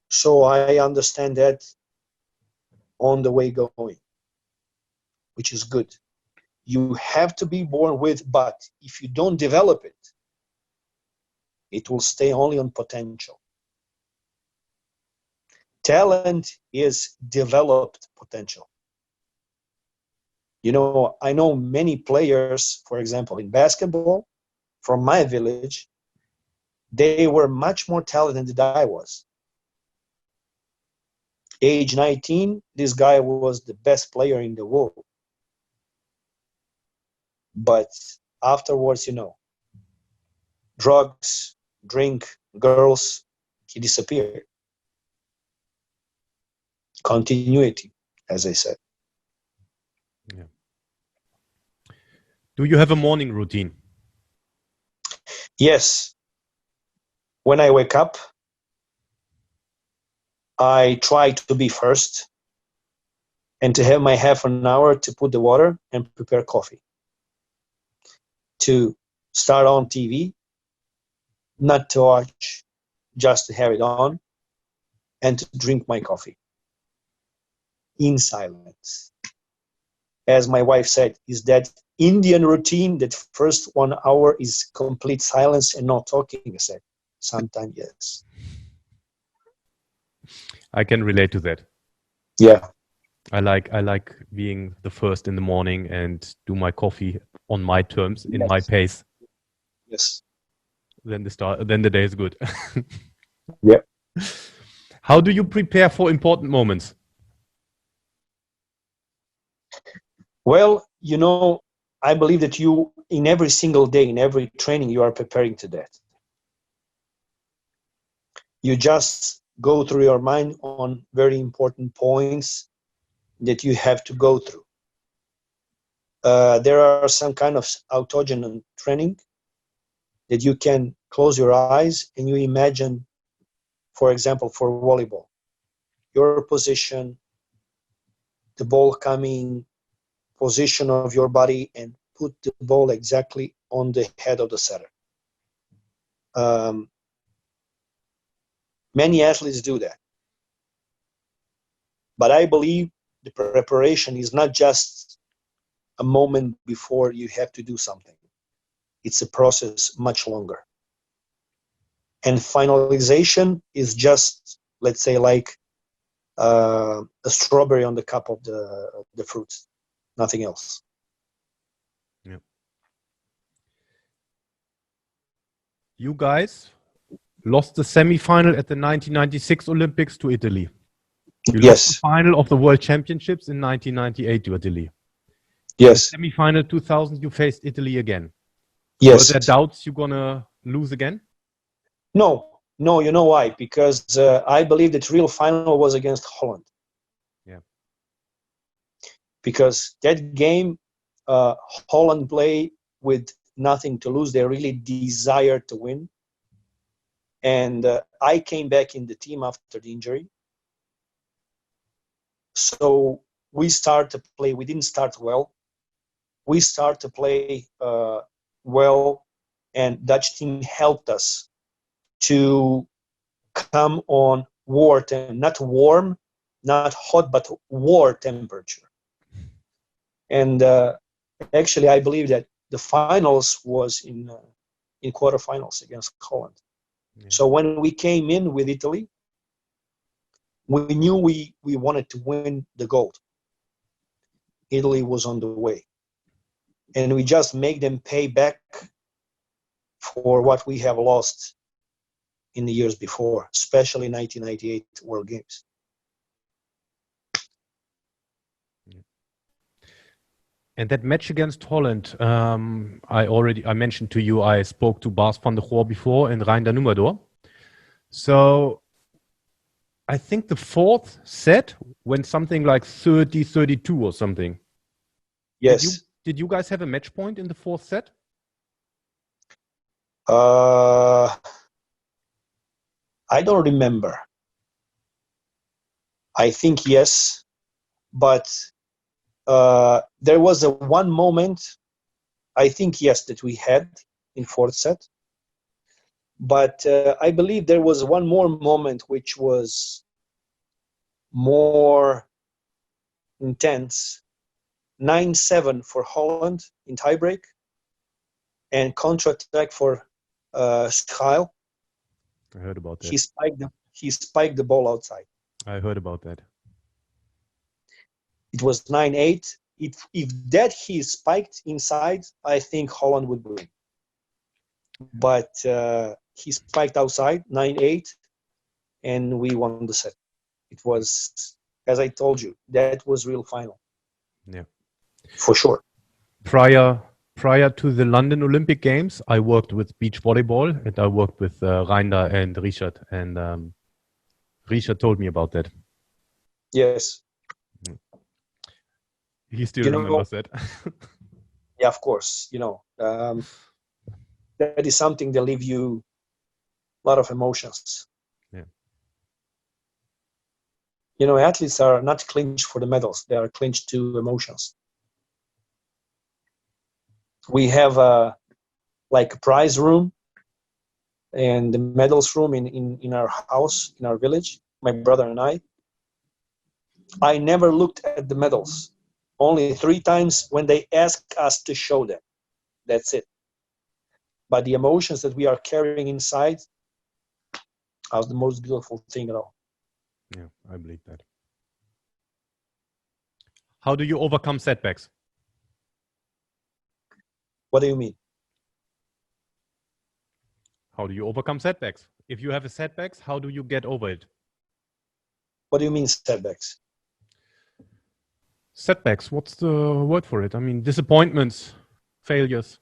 So I understand that on the way going, which is good. You have to be born with, but if you don't develop it, it will stay only on potential. Talent is developed potential. You know, I know many players, for example, in basketball, from my village, they were much more talented than I was. Age 19, this guy was the best player in the world. But afterwards, you know, drugs, drink, girls, he disappeared. Continuity, as I said. Yeah. Do you have a morning routine? Yes. When I wake up, I try to be first and to have my half an hour to put the water and prepare coffee. To start on TV, not to watch, just to have it on, and to drink my coffee in silence. As my wife said, is that Indian routine that first 1 hour is complete silence and not talking? I said, sometimes yes. I can relate to that. Yeah. I like being the first in the morning and do my coffee on my terms, in my pace. Yes. Then the day is good. Yeah. How do you prepare for important moments? Well, you know, I believe that you, in every single day, in every training, you are preparing to that. You just go through your mind on very important points that you have to go through. There are some kind of autogenous training that you can close your eyes and you imagine, for example, for volleyball, your position, the ball coming, position of your body, and put the ball exactly on the head of the setter. Many athletes do that. But I believe the preparation is not just a moment before you have to do something. It's a process much longer. And finalization is just, let's say, like a strawberry on the cup of the fruits, nothing else. Yeah. You guys lost the semi-final at the 1996 Olympics to Italy. You lost the Yes. final of the World Championships in 1998 to Italy. Yes. The semi-final 2000, you faced Italy again. Yes. Were there doubts you're gonna lose again? No. You know why? Because I believe that real final was against Holland. Yeah. Because that game, Holland played with nothing to lose. They really desired to win. And I came back in the team after the injury. So we started to play. We didn't start well. We started to play well, and Dutch team helped us to come on not warm, not hot, but war temperature. And actually, I believe that the finals was in quarterfinals against Holland. Yeah. So when we came in with Italy, we knew we wanted to win the gold. Italy was on the way. And we just make them pay back for what we have lost in the years before, especially 1998 World Games. And that match against Holland, I mentioned to you, I spoke to Bas van der Goor before and Rein Numador. So I think the fourth set went something like 30-32 or something. Yes. Did you guys have a match point in the fourth set? I don't remember. I think yes, but there was one moment, I think yes, that we had in fourth set. But I believe there was one more moment which was more intense. 9-7 for Holland in tiebreak, and counter-attack for Schaal. I heard about that. He spiked the ball outside. I heard about that. It was 9-8. If that he spiked inside, I think Holland would win. But he spiked outside, 9-8, and we won the set. It was, as I told you, that was real final. Yeah. For sure. Prior to the London Olympic Games, I worked with beach volleyball, and I worked with Reinder and Richard, and Richard told me about that. Yes. He still remembers that. Yeah, of course. That is something that leave you a lot of emotions. Yeah. Athletes are not clinched for the medals. They are clinched to emotions. We have a prize room and the medals room in our house, in our village, my brother and I. I never looked at the medals. Only 3 times when they asked us to show them. That's it. But the emotions that we are carrying inside are the most beautiful thing at all. Yeah, I believe that. How do you overcome setbacks? What do you mean? How do you overcome setbacks? If you have a setbacks, how do you get over it? What do you mean setbacks? Setbacks, what's the word for it? I mean, disappointments, failures.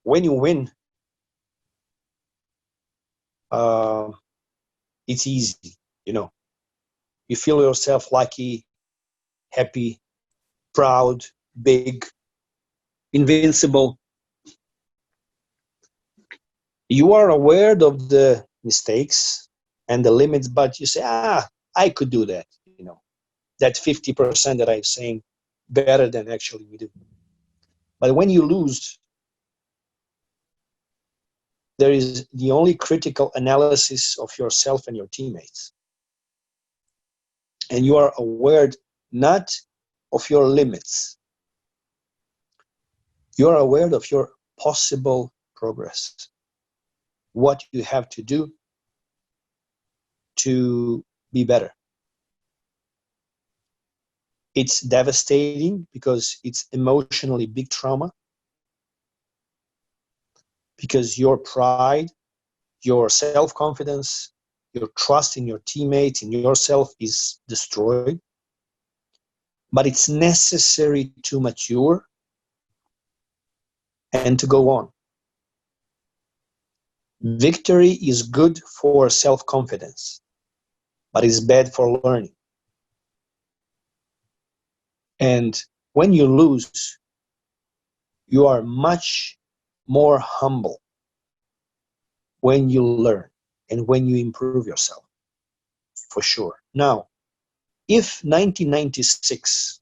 When you win, it's easy, You feel yourself lucky, happy, proud, big, invincible. You are aware of the mistakes and the limits, but you say, I could do that, that 50% that I'm saying better than actually we do. But when you lose, there is the only critical analysis of yourself and your teammates. And you are aware not of your limits. You are aware of your possible progress. What you have to do to be better. It's devastating because it's emotionally big trauma. Because your pride, your self-confidence, your trust in your teammates, in yourself is destroyed. But it's necessary to mature and to go on. Victory is good for self-confidence, but it's bad for learning. And when you lose, you are much more humble when you learn and when you improve yourself, for sure. Now, if 1996,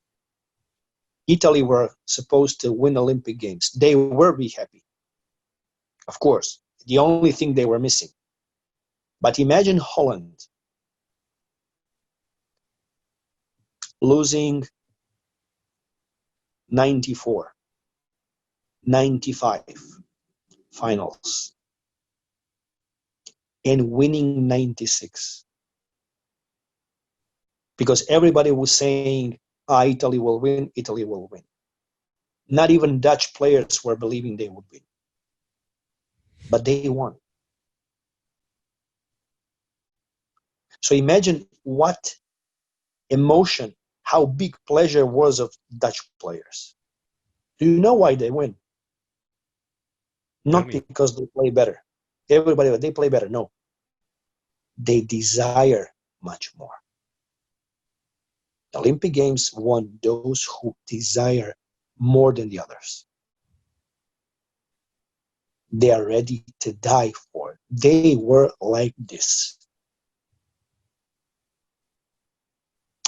Italy were supposed to win Olympic Games, they will be happy. Of course, the only thing they were missing. But imagine Holland losing 94, 95 finals and winning 96. Because everybody was saying, Italy will win, Italy will win. Not even Dutch players were believing they would win. But they won. So imagine what emotion, how big pleasure was of Dutch players. Do you know why they win? Not because they play better. Everybody, they play better. No. They desire much more. The Olympic Games won those who desire more than the others. They are ready to die for it. They were like this.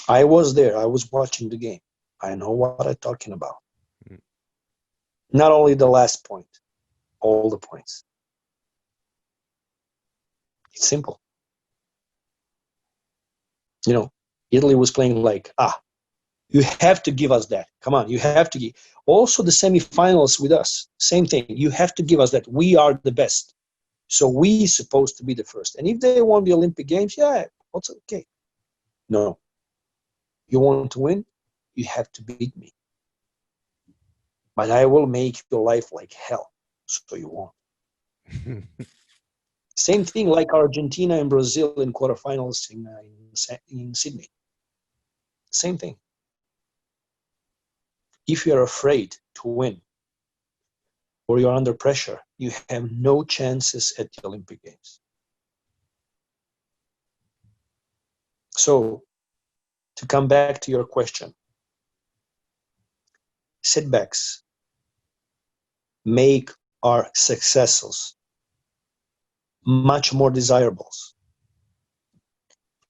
I was there. I was watching the game. I know what I'm talking about. Mm. Not only the last point, all the points. It's simple. You know, Italy was playing like, you have to give us that. Come on, you have to give. Also the semifinals with us, same thing. You have to give us that. We are the best. So we supposed to be the first. And if they won the Olympic Games, yeah, that's okay. No. You want to win? You have to beat me. But I will make your life like hell. So you won't. Same thing like Argentina and Brazil in quarterfinals in Sydney. Same thing. If you're afraid to win or you're under pressure, you have no chances at the Olympic Games. So, to come back to your question, setbacks make our successes much more desirable.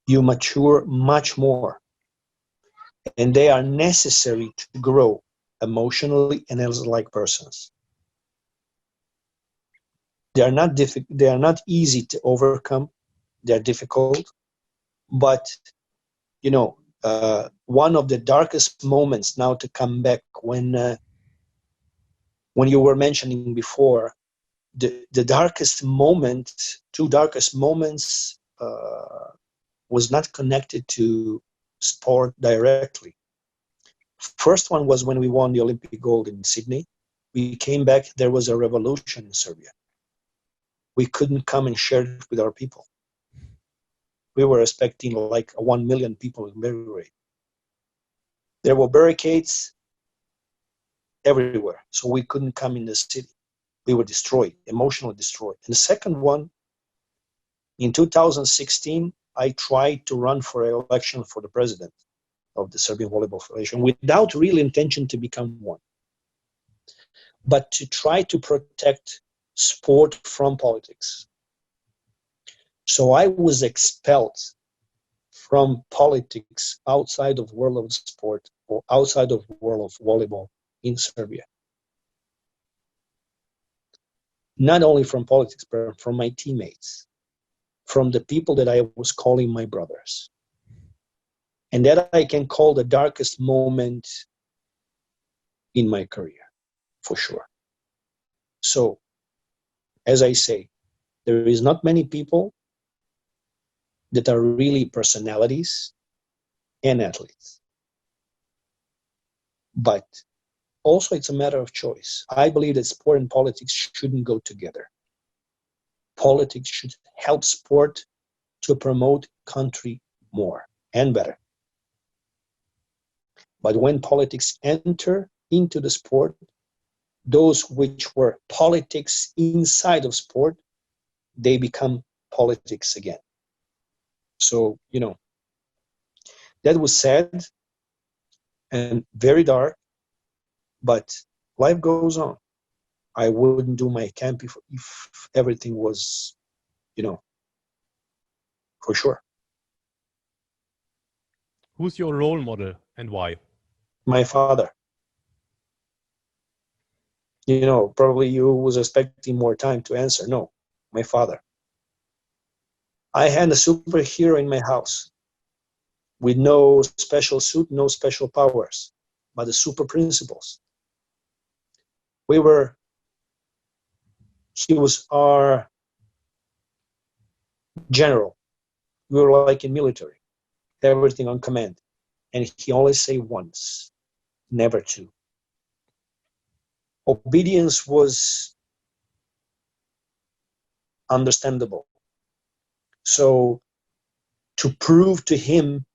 You mature much more, and they are necessary to grow emotionally and as like persons. They are not easy to overcome. They are difficult, but one of the darkest moments now to come back when you were mentioning before, the darkest moment, two darkest moments was not connected to sport directly. First one was when we won the Olympic gold in Sydney. We came back, there was a revolution in Serbia. We couldn't come and share it with our people. We were expecting like 1 million people in Belgrade. There were barricades everywhere, so we couldn't come in the city. We were destroyed, emotionally destroyed. And the second one, in 2016, I tried to run for election for the president of the Serbian Volleyball Federation without real intention to become one, but to try to protect sport from politics. So I was expelled from politics outside of world of sport or outside of world of volleyball in Serbia. Not only from politics, but from my teammates, from the people that I was calling my brothers. And that I can call the darkest moment in my career, for sure. So, as I say, there is not many people that are really personalities and athletes. But also it's a matter of choice. I believe that sport and politics shouldn't go together. Politics should help sport to promote country more and better. But when politics enter into the sport, those which were politics inside of sport, they become politics again. So, that was sad and very dark, but life goes on. I wouldn't do my camp if everything was, for sure. Who's your role model and why? My father. Probably you was expecting more time to answer. No, my father. I had a superhero in my house with no special suit, no special powers, but the super principles. He was our general. We were like in military, everything on command. And he always say once, never two. Obedience was understandable. So to prove to him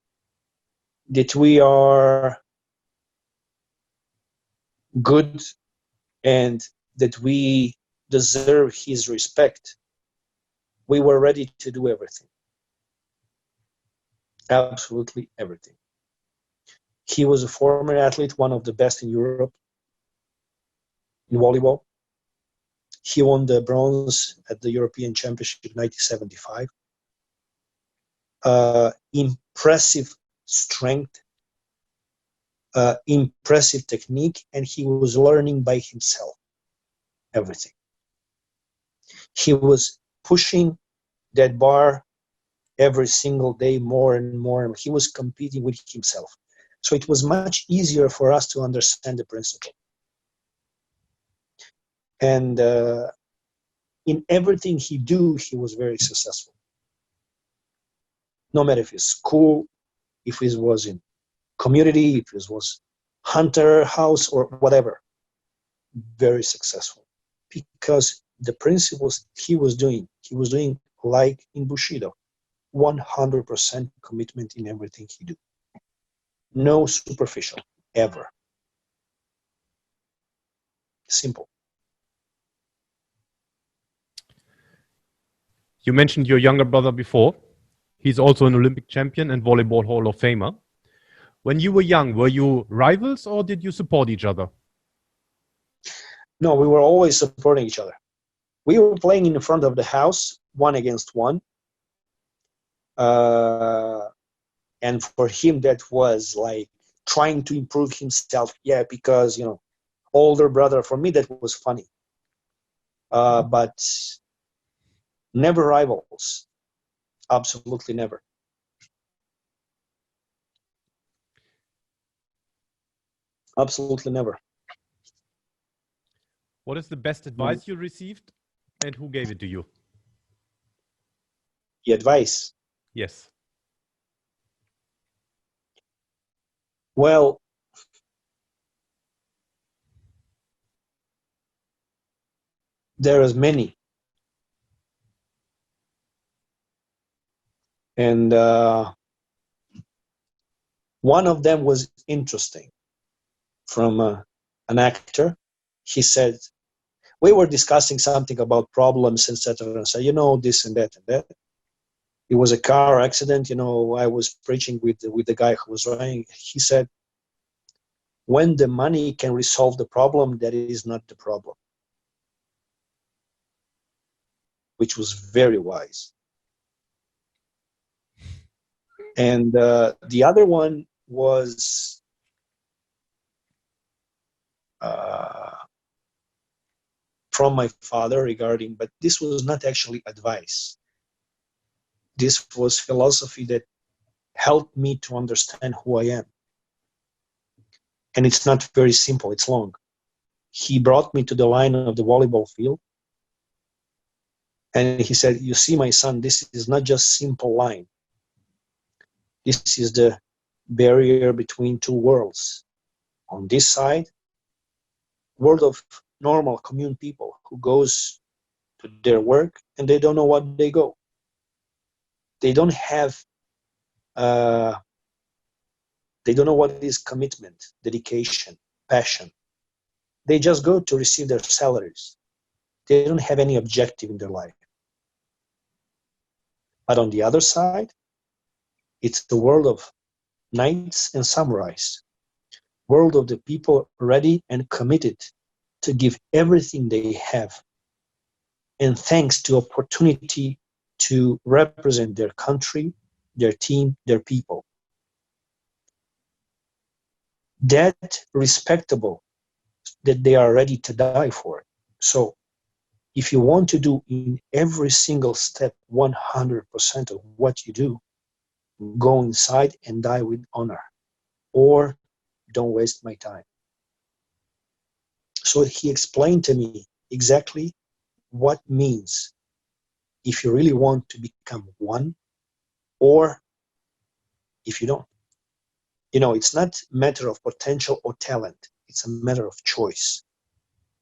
that we are good and that we deserve his respect, we were ready to do everything. Absolutely everything. He was a former athlete, one of the best in Europe in volleyball. He won the bronze at the European Championship in 1975. Impressive strength, impressive technique, and he was learning by himself everything. He was pushing that bar every single day more and more, and he was competing with himself. So it was much easier for us to understand the principle. And in everything he do, he was very successful. No matter if it's school, if it was in community, if it was hunter house or whatever, very successful. Because the principles he was doing like in Bushido, 100% commitment in everything he do. No superficial, ever. Simple. You mentioned your younger brother before. He's also an Olympic champion and Volleyball Hall of Famer. When you were young, were you rivals or did you support each other? No, we were always supporting each other. We were playing in front of the house, 1 against 1. And for him, that was like trying to improve himself. Yeah, because, you know, older brother, for me, that was funny. But never rivals. Absolutely never. Absolutely never. What is the best advice you received and who gave it to you? The advice? Yes. Well, there is many. And one of them was interesting from an actor. He said, we were discussing something about problems, etc. And said, you know, this and that and that. It was a car accident. You know, I was preaching with the guy who was running. He said, when the money can resolve the problem, that is not the problem. Which was very wise. And the other one was from my father regarding, but this was not actually advice. This was philosophy that helped me to understand who I am. And it's not very simple, it's long. He brought me to the line of the volleyball field. And he said, you see, my son, this is not just simple line. This is the barrier between two worlds. On this side, world of normal commune people who goes to their work and they don't know what they go. They don't have, they don't know what is commitment, dedication, passion. They just go to receive their salaries. They don't have any objective in their life. But on the other side, it's the world of knights and samurais, world of the people ready and committed to give everything they have. And thanks to opportunity to represent their country, their team, their people. That respectable, that they are ready to die for it. So if you want to do in every single step 100% of what you do, go inside and die with honor, or don't waste my time. So he explained to me exactly what means if you really want to become one, or if you don't. You know, it's not a matter of potential or talent. It's a matter of choice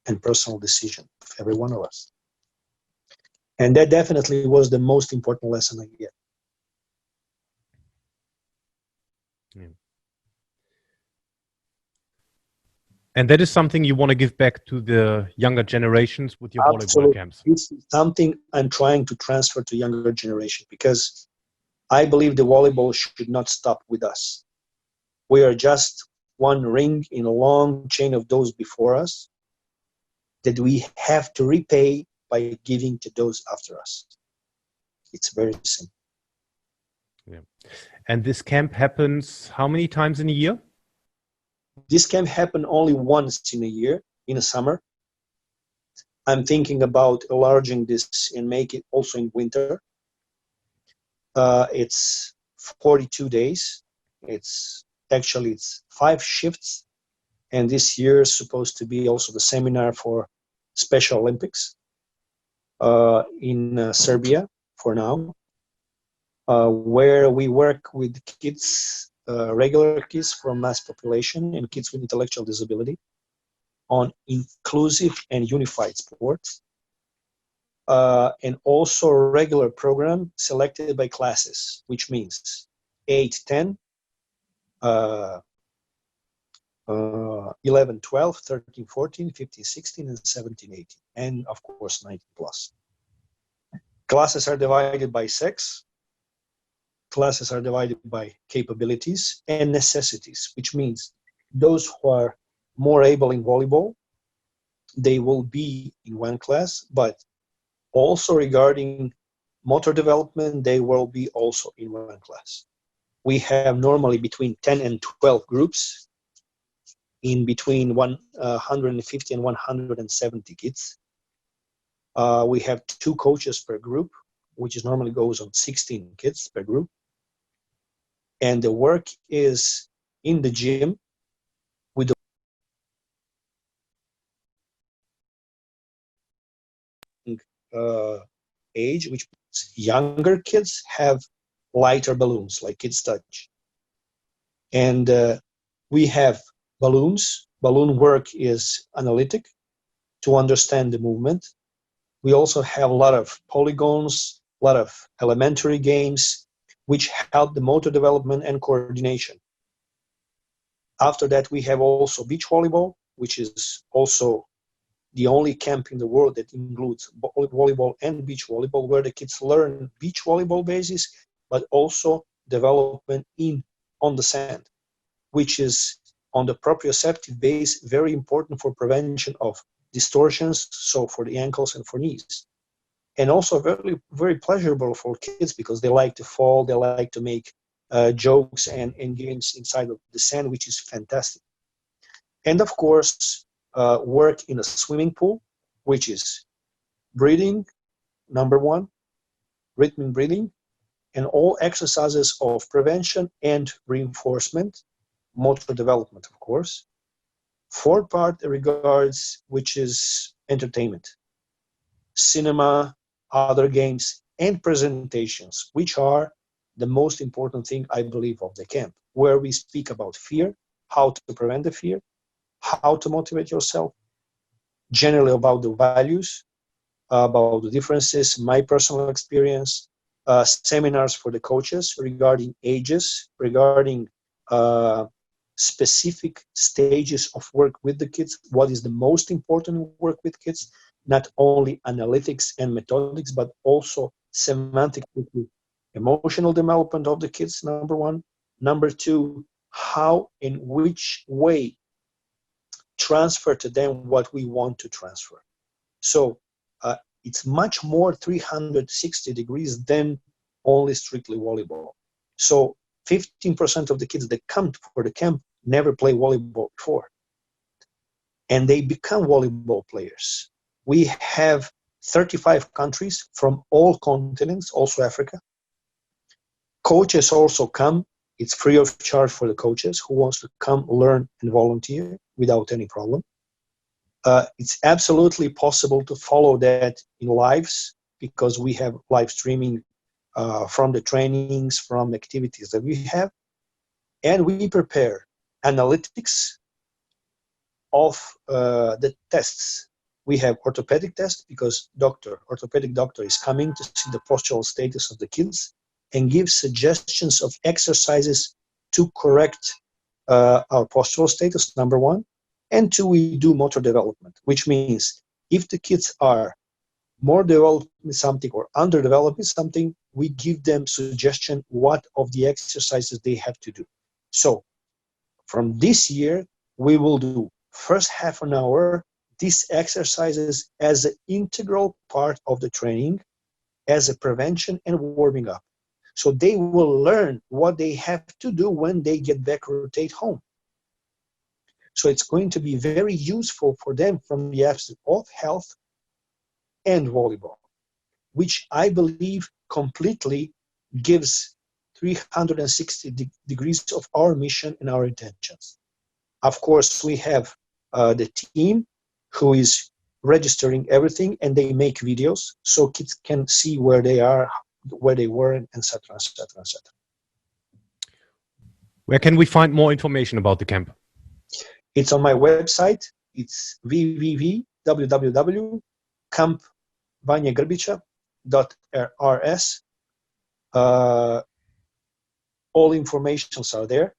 and personal decision of every one of us. And that definitely was the most important lesson I get. Yeah. And that is something you want to give back to the younger generations with your volleyball camps. This is something I'm trying to transfer to younger generation, because I believe the volleyball should not stop with us. We are just one ring in a long chain of those before us that we have to repay by giving to those after us. It's very simple. Yeah. And this camp happens how many times in a year? This can happen only once in a year, in the summer. I'm thinking about enlarging this and make it also in winter. It's 42 days. It's 5 shifts. And this year is supposed to be also the seminar for Special Olympics in Serbia for now, where we work with kids, regular kids from mass population and kids with intellectual disability on inclusive and unified sports. And also a regular program selected by classes, which means 8, 10, 11, 12, 13, 14, 15, 16, and 17, 18, and of course 19 plus. Classes are divided by sex. Classes are divided by capabilities and necessities, which means those who are more able in volleyball, they will be in one class, but also regarding motor development, they will be also in one class. We have normally between 10 and 12 groups in between 150 and 170 kids. We have 2 coaches per group, which is normally goes on 16 kids per group. And the work is in the gym with the age, which means younger kids have lighter balloons, like Kids Touch. And we have balloons. Balloon work is analytic to understand the movement. We also have a lot of polygons, a lot of elementary games, which help the motor development and coordination. After that, we have also beach volleyball, which is also the only camp in the world that includes volleyball and beach volleyball, where the kids learn beach volleyball basis, but also development on the sand, which is on the proprioceptive base, very important for prevention of distortions, so for the ankles and for knees. And also very, very pleasurable for kids because they like to fall, they like to make jokes and games inside of the sand, which is fantastic. And of course, work in a swimming pool, which is breathing, number 1, rhythmic breathing, and all exercises of prevention and reinforcement, motor development, of course. 4th part regards, which is entertainment, cinema, other games, and presentations, which are the most important thing, I believe, of the camp, where we speak about fear, how to prevent the fear, how to motivate yourself, generally about the values, about the differences, my personal experience, seminars for the coaches regarding ages, regarding specific stages of work with the kids, what is the most important work with kids, not only analytics and methodics, but also semantic, emotional development of the kids, number 1. Number 2, how in which way transfer to them what we want to transfer. So it's much more 360 degrees than only strictly volleyball. So 15% of the kids that come for the camp never play volleyball before, and they become volleyball players. We have 35 countries from all continents, also Africa. Coaches also come. It's free of charge for the coaches who wants to come, learn, and volunteer without any problem. It's absolutely possible to follow that in lives because we have live streaming from the trainings, from activities that we have. And we prepare analytics of the tests. We have orthopedic tests because orthopedic doctor is coming to see the postural status of the kids and give suggestions of exercises to correct our postural status, number 1. And 2, we do motor development, which means if the kids are more developed in something or underdeveloped in something, we give them suggestion what of the exercises they have to do. So from this year, we will do first half an hour these exercises as an integral part of the training, as a prevention and warming up. So they will learn what they have to do when they get back, rotate home. So it's going to be very useful for them from the aspect of health and volleyball, which I believe completely gives 360 degrees of our mission and our intentions. Of course, we have the team who is registering everything, and they make videos so kids can see where they are, where they were, and etc., etc., etc. Where can we find more information about the camp? It's on my website. It's www.campvanjagrbića.rs. All informations are there.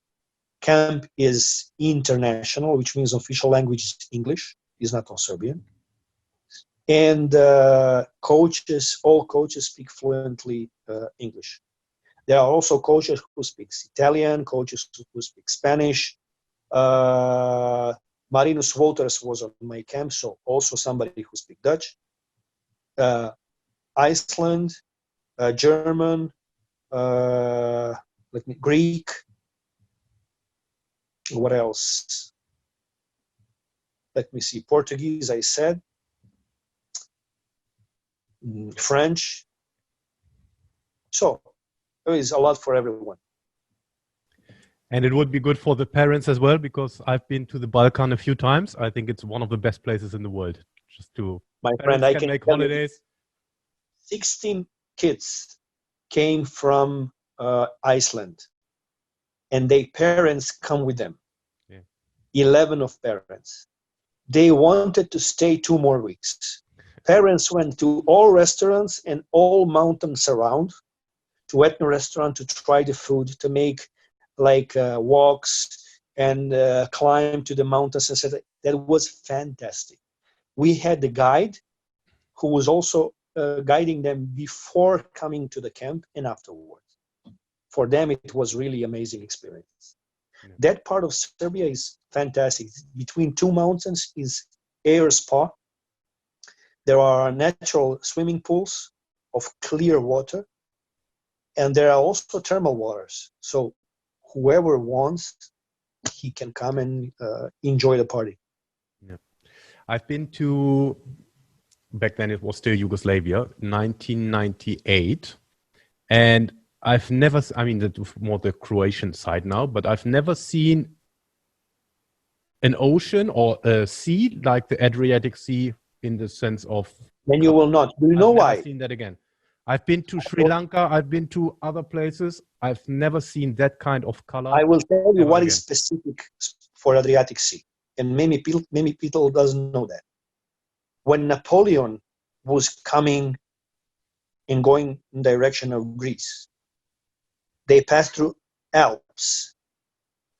Camp is international, which means official language is English, is not on Serbian. And all coaches speak fluently English. There are also coaches who speak Italian, coaches who speak Spanish. Marinus Wouters was on my camp, so also somebody who speaks Dutch. Iceland, German, Greek. What else? Let me see. Portuguese, I said. French. So there is a lot for everyone. And it would be good for the parents as well, because I've been to the Balkan a few times. I think it's one of the best places in the world. Just to my friend, I can can make tell you, holidays. 16 kids came from Iceland, and their parents come with them. Yeah. 11 of parents. They wanted to stay 2 more weeks. Parents went to all restaurants and all mountains around, to Etna restaurant to try the food, to make walks and climb to the mountains, etc. That was fantastic. We had the guide who was also guiding them before coming to the camp and afterwards. For them, it was really amazing experience. Yeah. That part of Serbia is fantastic. Between 2 mountains is air spa. There are natural swimming pools of clear water, and there are also thermal waters. So whoever wants, he can come and enjoy the party. Yeah. I've been to, back then it was still Yugoslavia, 1998. And I've never, I mean, that's more the Croatian side now, but I've never seen an ocean or a sea like the Adriatic Sea in the sense of... Then you will not. Do you know why? I've never seen that again. I've been to Sri Lanka. I've been to other places. I've never seen that kind of color. I will tell you what is specific for Adriatic Sea, and many people doesn't know that. When Napoleon was coming and going in direction of Greece, they passed through Alps.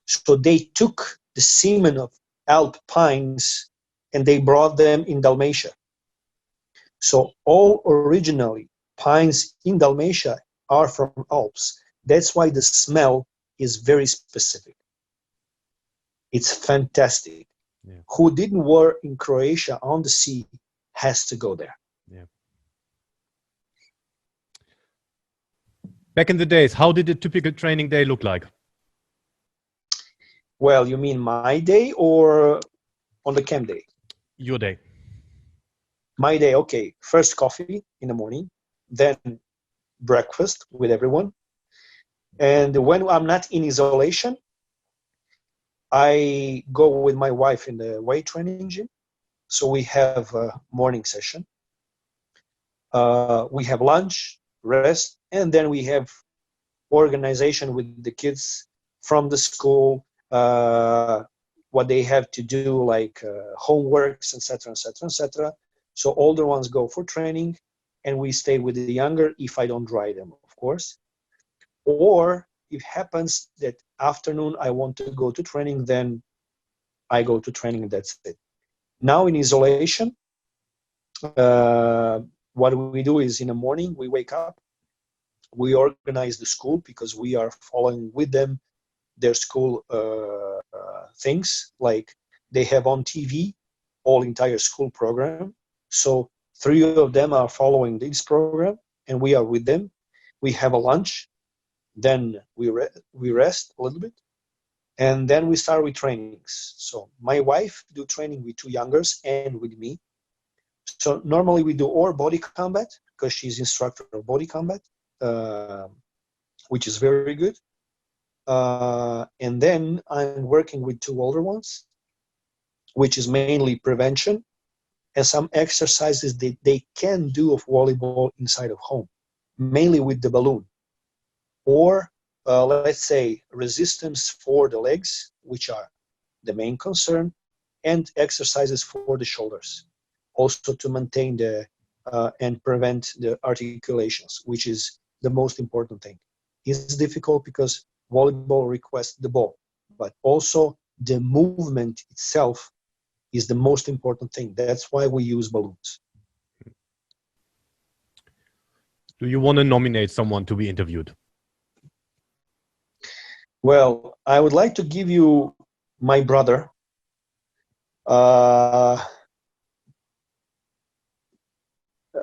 So they took the semen of Alp pines and they brought them in Dalmatia. So all originally pines in Dalmatia are from Alps. That's why the smell is very specific. It's fantastic. Yeah. Who didn't work in Croatia on the sea has to go there. Yeah. Back in the days, how did a typical training day look like? Well, you mean my day or on the camp day? Your day. My day, okay. First coffee in the morning, then breakfast with everyone. And when I'm not in isolation, I go with my wife in the weight training gym. So we have a morning session. We have lunch, rest, and then we have organization with the kids from the school, what they have to do, like homeworks, etc., etc., etc. So older ones go for training, and we stay with the younger if I don't drive them, of course. Or if happens that afternoon I want to go to training, then I go to training, and that's it. Now in isolation, what we do is in the morning we wake up, we organize the school because we are following with them their school things, like they have on TV all entire school program. So 3 of them are following this program and we are with them. We have a lunch, then we rest a little bit, And then we start with trainings. So my wife do training with two youngers and with me. So normally we do or body combat, because she's instructor of body combat, which is very good. And then I'm working with two older ones, which is mainly prevention and some exercises that they can do of volleyball inside of home, mainly with the balloon. Or let's say resistance for the legs, which are the main concern, and exercises for the shoulders, also to maintain the and prevent the articulations, which is the most important thing. It's difficult because volleyball requests the ball, but also the movement itself is the most important thing. That's why we use balloons. Do you want to nominate someone to be interviewed? Well, I would like to give you my brother.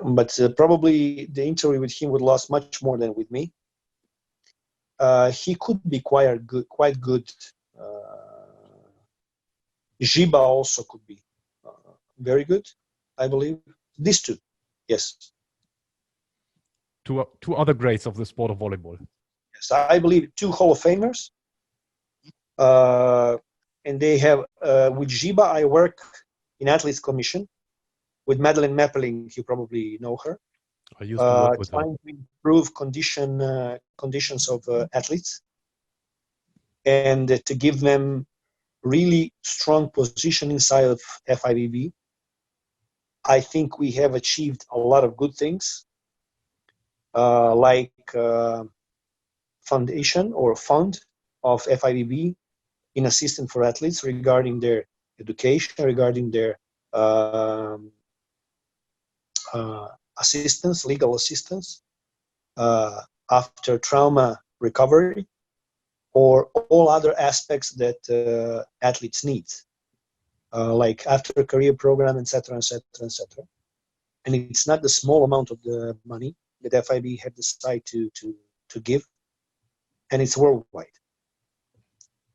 But probably the interview with him would last much more than with me. He could be quite good. Giba also could be very good, I believe. These two, yes. Two other greats of the sport of volleyball. Yes, I believe two Hall of Famers. And they have, with Giba, I work in Athletes Commission. With Madeleine Mappeling, you probably know her. I used to work with her. Trying to improve conditions of athletes and to give them really strong position inside of FIVB. I think we have achieved a lot of good things, like foundation or fund of FIVB in assistance for athletes regarding their education, regarding their assistance, legal assistance after trauma recovery, or all other aspects that athletes need, like after career program, etc., etc., etc. And it's not the small amount of the money that FIB have decided to give, and it's worldwide.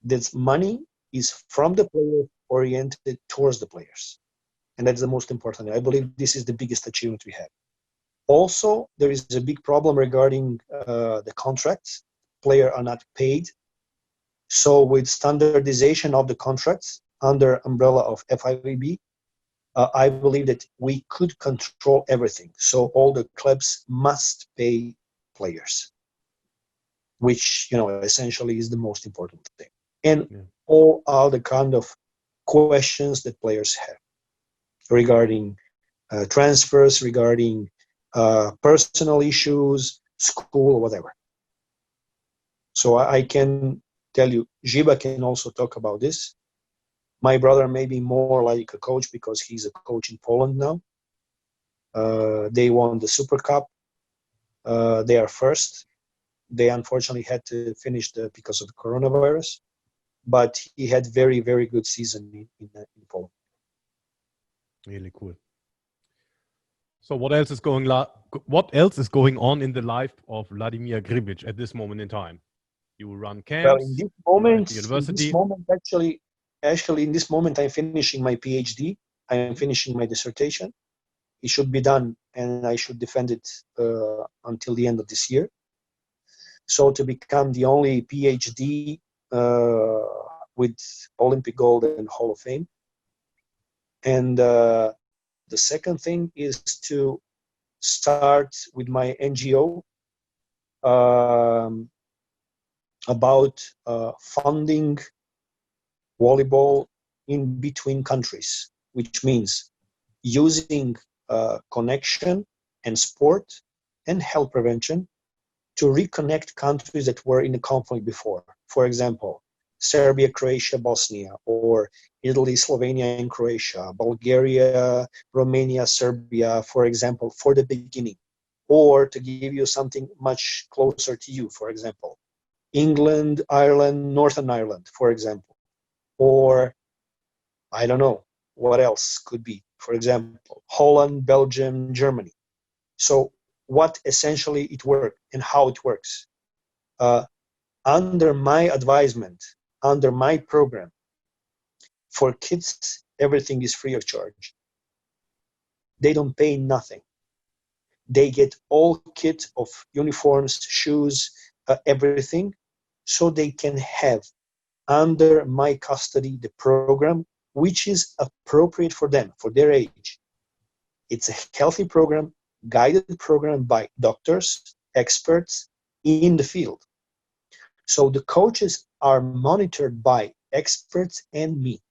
This money is from the player oriented towards the players, and that's the most important. I believe this is the biggest achievement we have. Also, there is a big problem regarding the contracts. Players are not paid. So with standardization of the contracts under umbrella of FIVB, I believe that we could control everything. So all the clubs must pay players, which, you know, essentially is the most important thing. And all other kind of questions that players have regarding transfers, regarding personal issues, school, or whatever. So I can tell you, Giba can also talk about this. My brother may be more like a coach because he's a coach in Poland now. They won the Super Cup. They are first. They unfortunately had to finish because of the coronavirus, but he had very, very good season in Poland. Really cool. So what else is going on in the life of Vladimir Grbić at this moment in time? You run camps. Well, in this moment, actually, in this moment, I'm finishing my PhD. I am finishing my dissertation. It should be done, and I should defend it until the end of this year. So to become the only PhD with Olympic gold and Hall of Fame. And the second thing is to start with my NGO about funding volleyball in between countries, which means using connection and sport and health prevention to reconnect countries that were in a conflict before. For example, Serbia, Croatia, Bosnia, or Italy, Slovenia, and Croatia, Bulgaria, Romania, Serbia, for example, for the beginning. Or to give you something much closer to you, for example, England, Ireland, Northern Ireland, for example. Or, I don't know, what else could be? For example, Holland, Belgium, Germany. So what essentially it works and how it works. Under my advisement, under my program, for kids, everything is free of charge. They don't pay nothing. They get all kit of uniforms, shoes, everything, so they can have under my custody the program which is appropriate for them, for their age. It's a healthy program, guided program by doctors, experts in the field. So the coaches are monitored by experts and me.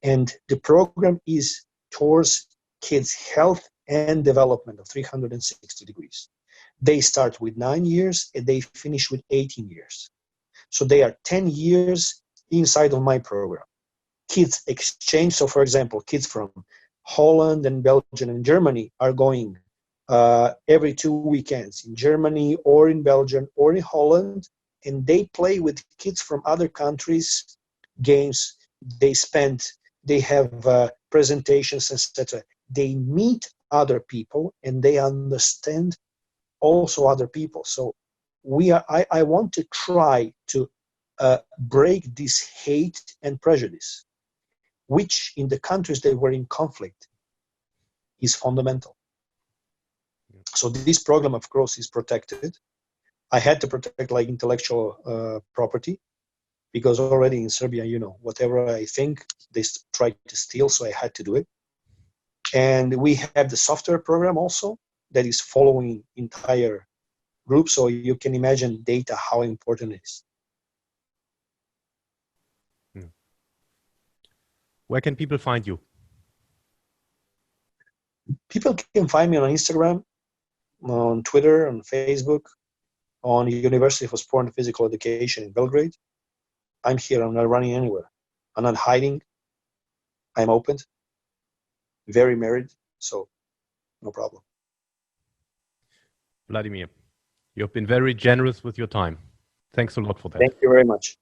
And the program is towards kids' health and development of 360 degrees. They start with 9 years and they finish with 18 years. So they are 10 years inside of my program. Kids exchange. So for example, kids from Holland and Belgium and Germany are going every 2 weekends in Germany or in Belgium or in Holland, and they play with kids from other countries, games, they have presentations, etc. They meet other people and they understand also other people. So I want to try to break this hate and prejudice, which in the countries that were in conflict is fundamental. So this program, of course, is protected. I had to protect like intellectual property, because already in Serbia, whatever I think, they try to steal, so I had to do it. And we have the software program also that is following entire group, so you can imagine data, how important it is. Where can people find you? People can find me on Instagram, on Twitter, on Facebook, on the University for Sport and Physical Education in Belgrade. I'm here. I'm not running anywhere. I'm not hiding. I'm open. Very married, so no problem. Vladimir, you've been very generous with your time. Thanks a lot for that. Thank you very much.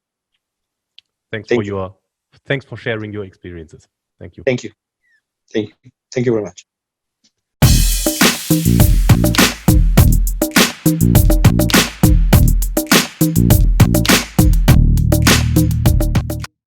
Thanks for sharing your experiences. Thank you. Thank you. Thank you very much.